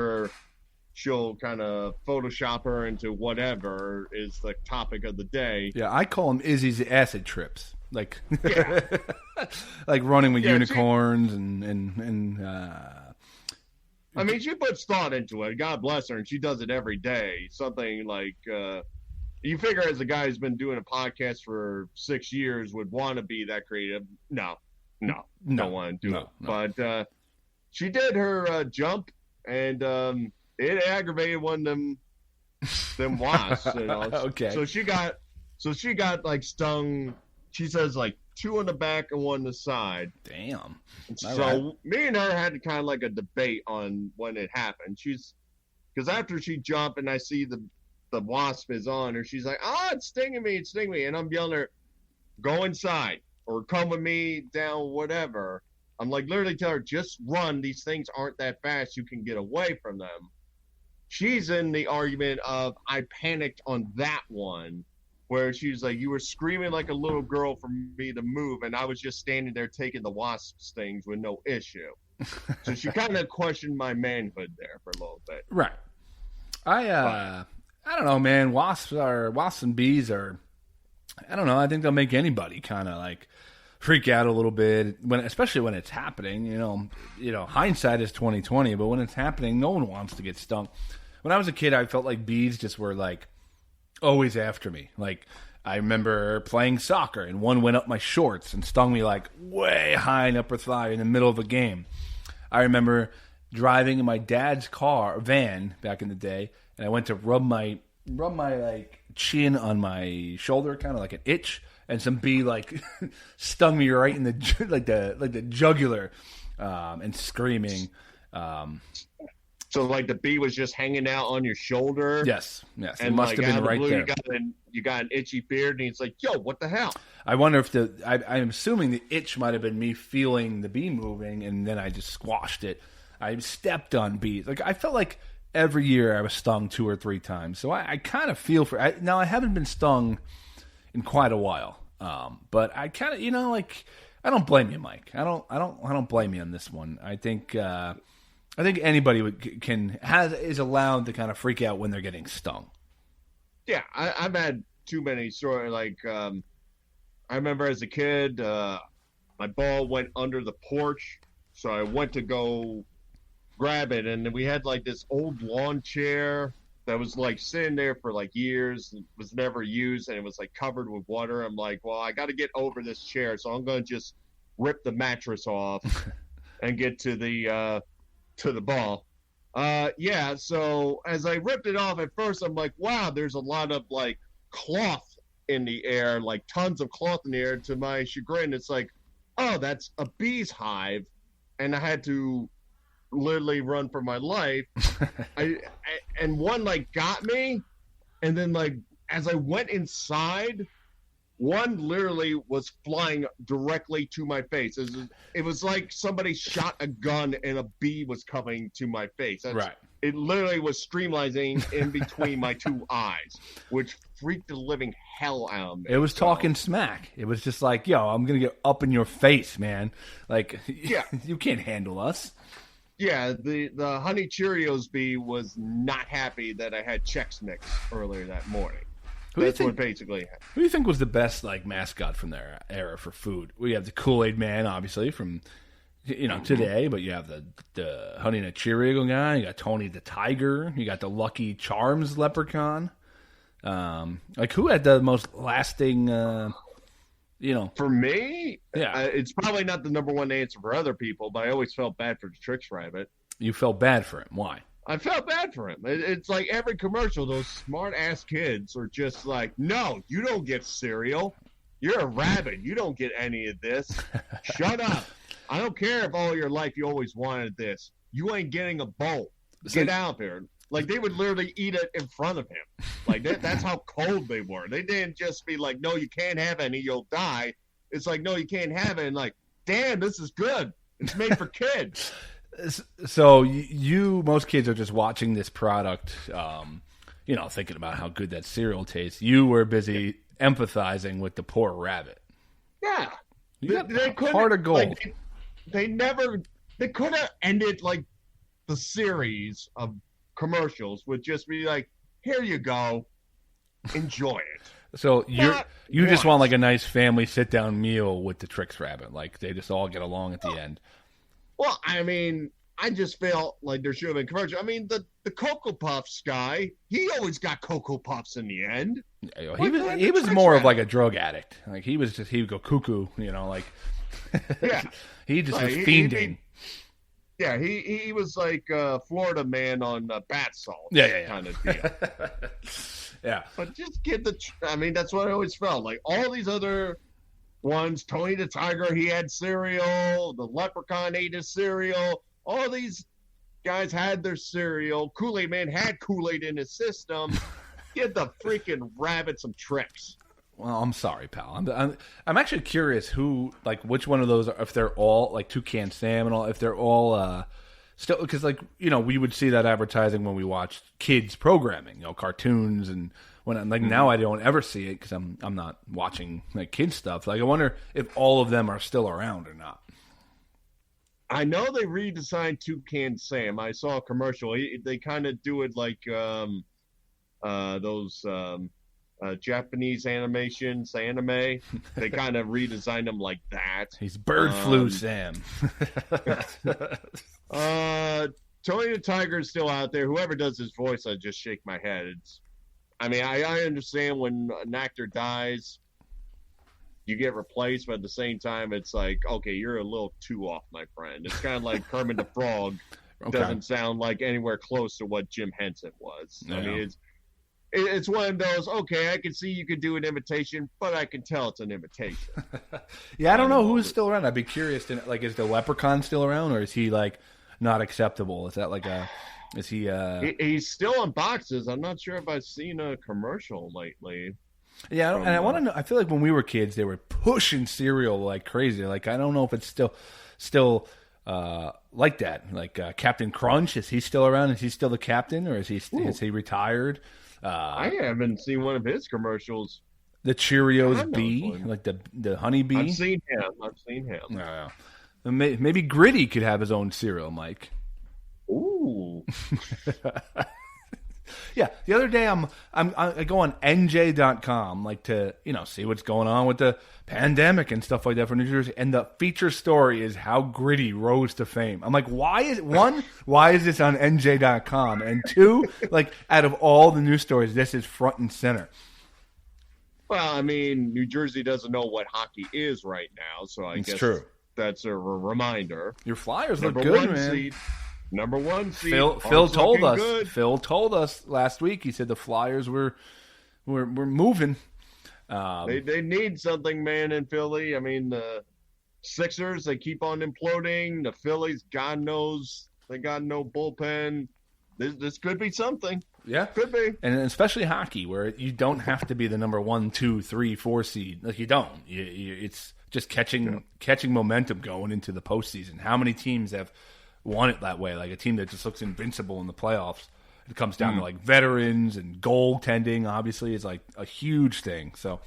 of Photoshop her into whatever is the topic of the day. Yeah, I call them Izzy's acid trips. Like, Yeah. like running with unicorns and I mean, she puts thought into it. God bless her, and she does it every day. Something like you figure, as a guy who's been doing a podcast for 6 years, would want to be that creative. No, don't want to do it. No. But she did her jump, and it aggravated one of them wasps. You know? Okay. So she got like stung. She says like 2 on the back and 1 on the side. Damn. So me and her had kind of like a debate on when it happened. Because after she jumped and I see the wasp is on her, she's like, "Oh, it's stinging me, and I'm yelling at her, "Go inside or come with me down, whatever." I'm like literally tell her, "Just run. These things aren't that fast. You can get away from them." She's in the argument of I panicked on that one, where she's like, "You were screaming like a little girl for me to move, and I was just standing there taking the wasp stings with no issue." So she kind of questioned my manhood there for a little bit. Right. I don't know, man. Wasps and bees are, I don't know. I think they'll make anybody kind of like freak out a little bit especially when it's happening. You know, hindsight is 20/20, but when it's happening, no one wants to get stung. When I was a kid, I felt like bees just were like always after me. Like, I remember playing soccer and one went up my shorts and stung me like way high in upper thigh in the middle of a game. I remember driving in my dad's van back in the day, and I went to rub my like chin on my shoulder, kind of like an itch, and some bee like stung me right in the like the jugular, and screaming. So like the bee was just hanging out on your shoulder. Yes. And It must have been right there. You got an itchy beard, and he's like, "Yo, what the hell?" I wonder if I'm assuming the itch might have been me feeling the bee moving, and then I just squashed it. I stepped on bees. Like, I felt like every year I was stung 2 or 3 times. So I kind of feel for. Now I haven't been stung in quite a while, but I kind of, like, I don't blame you, Mike. I don't blame you on this one. I think anybody is allowed to kind of freak out when they're getting stung. Yeah, I've had too many stories. Like, I remember as a kid, my ball went under the porch, so I went to go grab it, and we had like this old lawn chair that was like sitting there for like years, was never used, and it was like covered with water. I'm like, well, I got to get over this chair, so I'm going to just rip the mattress off and get to the ball. Yeah, so as I ripped it off, at first I'm like, wow, there's a lot of like cloth in the air, like tons of cloth in the air. To my chagrin, it's like, oh, that's a bee's hive, and I had to literally run for my life. And one like got me, and then like as I went inside, one literally was flying directly to my face. It was like somebody shot a gun and a bee was coming to my face. Right. It literally was streamlining in between my 2 eyes, which freaked the living hell out of me. It was talking smack. It was just like, yo, I'm going to get up in your face, man. Like, yeah. You can't handle us. Yeah, the Honey Cheerios bee was not happy that I had Chex Mix earlier that morning. That's what basically happened. Who do you think was the best like mascot from their era for food? We have the Kool Aid Man, obviously, from today, but you have the Honey Nut Cheerio guy. You got Tony the Tiger. You got the Lucky Charms leprechaun. Like, who had the most lasting? For me, yeah, it's probably not the number one answer for other people, but I always felt bad for the Trix Rabbit. You felt bad for him. Why? I felt bad for him. It's like every commercial, those smart-ass kids are just like, no, you don't get cereal. You're a rabbit. You don't get any of this. Shut up. I don't care if all your life you always wanted this. You ain't getting a bowl. Get out there. Like, they would literally eat it in front of him. Like, that's how cold they were. They didn't just be like, no, you can't have any. You'll die. It's like, no, you can't have it. And like, damn, this is good. It's made for kids. So most kids are just watching this product, thinking about how good that cereal tastes. You were busy empathizing with the poor rabbit. Yeah. You got heart of gold. Like, they could have ended like the series of commercials would just be like, here you go, enjoy it. So you just want like a nice family sit down meal with the Trix Rabbit, like they just all get along at the end. Well, I mean, I just felt like there should have been commercial. I mean, the Cocoa Puffs guy, he always got Cocoa Puffs in the end. He was more of like a drug addict. Like he would go cuckoo, like yeah. he just was fiending. He was like Florida man on bath salt. Yeah. Kind of deal. Yeah. But just get I mean, that's what I always felt. Like all these other ones, Tony the Tiger, he had cereal. The Leprechaun ate his cereal. All these guys had their cereal. Kool Aid Man had Kool Aid in his system. Give the freaking rabbit some tricks. Well, I'm sorry, pal. I'm actually curious which one of those, if they're all like Toucan Sam and all, if they're all still, because we would see that advertising when we watched kids programming, cartoons, and when now I don't ever see it because I'm not watching like kids stuff. Like I wonder if all of them are still around or not. I know they redesigned Toucan Sam. I saw a commercial. They kind of do it like those Japanese anime. They kind of redesigned them like that. He's bird flu Sam. Tony the Tiger is still out there. Whoever does his voice, I just shake my head. I understand when an actor dies, you get replaced, but at the same time, it's like, okay, you're a little too off, my friend. It's kind of like Kermit the Frog. Okay. Doesn't sound like anywhere close to what Jim Henson was. Yeah. I mean, it's one of those, okay, I can see you could do an imitation, but I can tell it's an imitation. Yeah, I don't know who's still around. I'd be curious to is the Leprechaun still around, or is he like not acceptable? Is that is he He's still in boxes. I'm not sure if I've seen a commercial lately. Yeah, and I want to know. I feel like when we were kids, they were pushing cereal like crazy. Like I don't know if it's still like that. Like Captain Crunch, is he still around? Is he still the captain, or is he retired? I haven't seen one of his commercials. The Cheerios bee, like the honey bee. I've seen him. Yeah. Maybe Gritty could have his own cereal, Mike. Ooh. Yeah, the other day I go on NJ.com to see what's going on with the pandemic and stuff like that for New Jersey, and the feature story is how Gritty rose to fame. I'm like, why is this on NJ.com, and two, out of all the news stories, this is front and center. Well, I mean, New Jersey doesn't know what hockey is right now, so I guess true. That's a reminder. Your Flyers look good, man. Seed. Number 1 seed. Phil told us. Good. Phil told us last week. He said the Flyers were moving. They need something, man, in Philly. I mean, the Sixers, they keep on imploding. The Phillies, God knows, they got no bullpen. This could be something. Yeah, could be, and especially hockey, where you don't have to be the number 1, 2, 3, 4 seed. Like you don't. It's just catching momentum going into the postseason. How many teams have won it that way? Like a team that just looks invincible in the playoffs. It comes down to veterans and goaltending. Obviously, is like a huge thing. So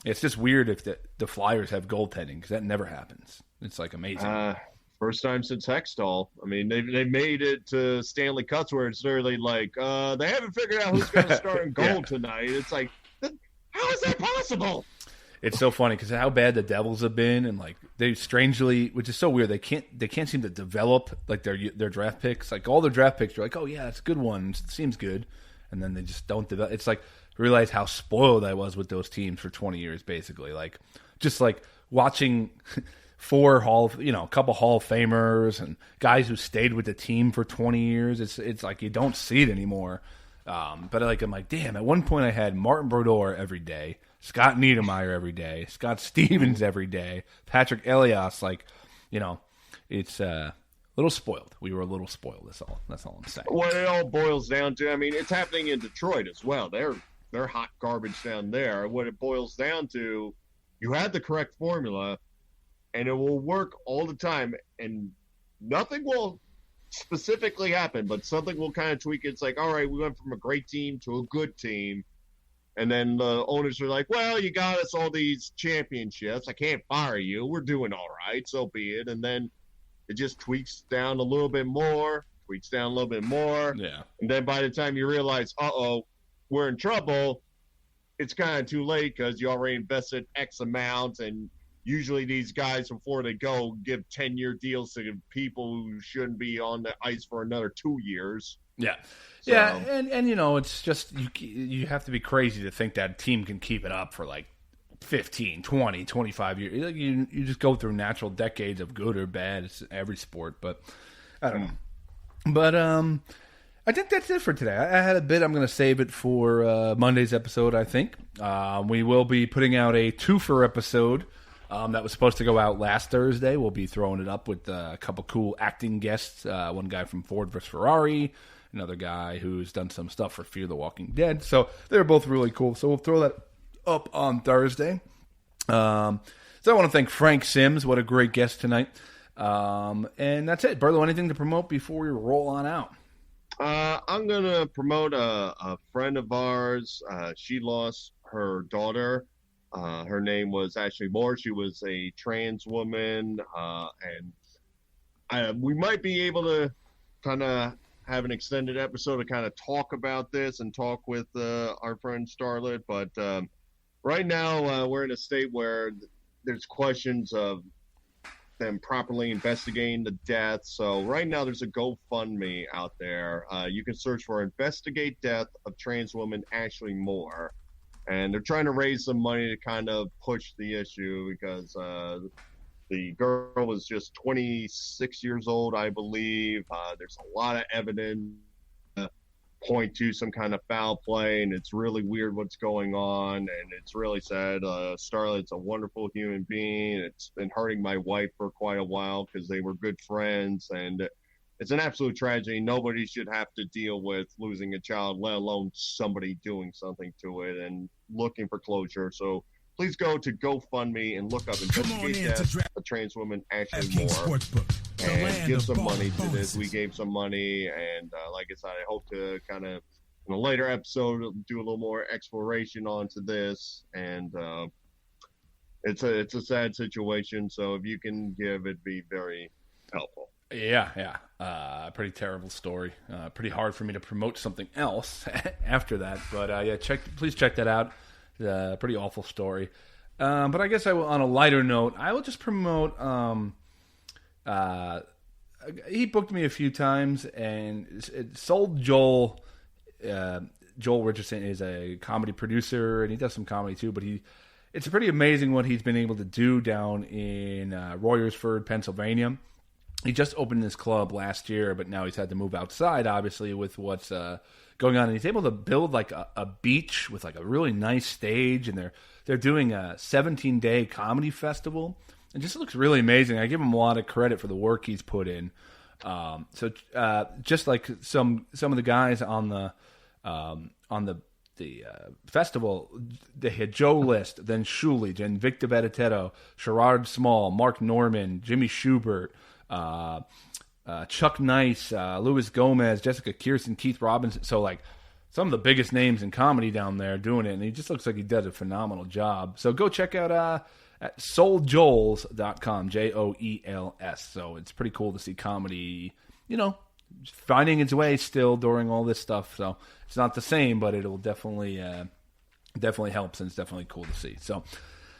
it's just weird if the Flyers have goaltending because that never happens. It's amazing. First time since Hextall. I mean, they made it to Stanley Cups where it's literally they haven't figured out who's going to start in goal tonight. It's like, how is that possible? It's so funny because how bad the Devils have been, and they strangely, which is so weird, they can't seem to develop their draft picks. All their draft picks are oh yeah, that's a good one, it seems good, and then they just don't develop. It's realize how spoiled I was with those teams for 20 years, basically. Just watching a couple Hall of Famers and guys who stayed with the team for 20 years. It's you don't see it anymore. But I'm like, damn. At one point, I had Martin Brodeur every day, Scott Niedermayer every day, Scott Stevens every day, Patrick Elias. It's a little spoiled. We were a little spoiled. That's all I'm saying. What it all boils down to, I mean, it's happening in Detroit as well. They're hot garbage down there. What it boils down to, you had the correct formula, and it will work all the time, and nothing will specifically happen, but something will kind of tweak it. It's all right, we went from a great team to a good team, and then the owners are like, well, you got us all these championships. I can't fire you. We're doing all right, so be it. And then it just tweaks down a little bit more, Yeah. and then by the time you realize, we're in trouble, it's kind of too late because you already invested X amount, and usually these guys, before they go, give 10-year deals to people who shouldn't be on the ice for another 2 years. Yeah. So, yeah, and it's just you have to be crazy to think that team can keep it up for like 15, 20, 25 years. You just go through natural decades of good or bad. It's every sport, but I don't know. But I think that's it for today. I had a bit. I'm going to save it for Monday's episode, I think. We will be putting out a twofer episode that was supposed to go out last Thursday. We'll be throwing it up with a couple cool acting guests. One guy from Ford vs. Ferrari, another guy who's done some stuff for Fear the Walking Dead. So they're both really cool. So we'll throw that up on Thursday. So I want to thank Frank Sims. What a great guest tonight. And that's it. Berlo, anything to promote before we roll on out? I'm going to promote a friend of ours. She lost her daughter. Her name was Ashley Moore. She was a trans woman. And we might be able to kind of have an extended episode to kind of talk about this and talk with our friend Starlet. But right now, we're in a state where there's questions of them properly investigating the death. So right now there's a GoFundMe out there. You can search for Investigate Death of Trans Woman Ashley Moore. And they're trying to raise some money to kind of push the issue because the girl was just 26 years old, I believe. There's a lot of evidence point to some kind of foul play, and it's really weird what's going on, and it's really sad. Starlet's a wonderful human being. It's been hurting my wife for quite a while because they were good friends, and it's an absolute tragedy. Nobody should have to deal with losing a child, let alone somebody doing something to it and looking for closure. So please go to GoFundMe and look up Investigate Death of Trans Woman Ashley Moore and give some money to this. We gave some money, and like I said, I hope to kind of in a later episode do a little more exploration onto this. And it's a sad situation, so if you can give, it'd be very helpful. Yeah. Pretty terrible story. Pretty hard for me to promote something else after that, but please check that out. Pretty awful story. But I guess I will, on a lighter note, I will just promote. He booked me a few times, and it sold Joel. Joel Richardson is a comedy producer, and he does some comedy too. But it's pretty amazing what he's been able to do down in Royersford, Pennsylvania. He just opened this club last year, but now he's had to move outside, obviously, with what's going on. And he's able to build like a beach with like a really nice stage, and they're doing a 17-day comedy festival. It just looks really amazing. I give him a lot of credit for the work he's put in. So just like some of the guys on the festival, they had Joe List, then Shulich, and Victor Bettetero, Sherrod Small, Mark Norman, Jimmy Schubert, Chuck Nice, Luis Gomez, Jessica Kirsten, Keith Robinson. So like some of the biggest names in comedy down there doing it, and he just looks like he does a phenomenal job. So go check out at souljoels.com, JOELS. So it's pretty cool to see comedy, finding its way still during all this stuff. So it's not the same, but it'll definitely helps, and it's definitely cool to see. So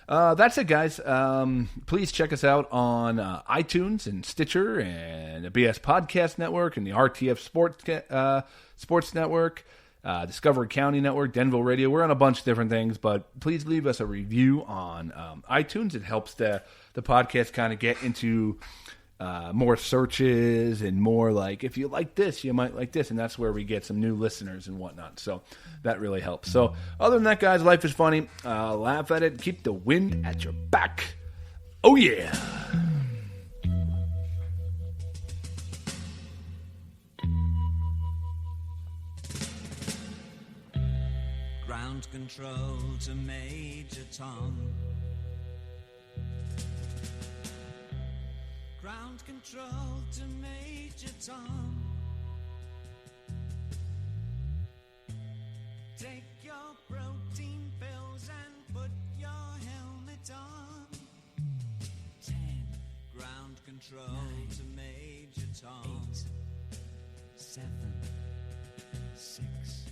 that's it, guys. Please check us out on iTunes and Stitcher and the BS Podcast Network and the RTF Sports Network, Discovery County Network, Denville Radio. We're on a bunch of different things, but please leave us a review on iTunes. It helps the podcast kind of get into more searches and more like, if you like this, you might like this, and that's where we get some new listeners and whatnot. So that really helps. So other than that, guys, life is funny. Laugh at it. Keep the wind at your back. Oh, yeah. Ground control to Major Tom. Ground control to Major Tom. Take your protein pills and put your helmet on. 10. Ground control. control 9, to Major Tom. 8, 7, 6,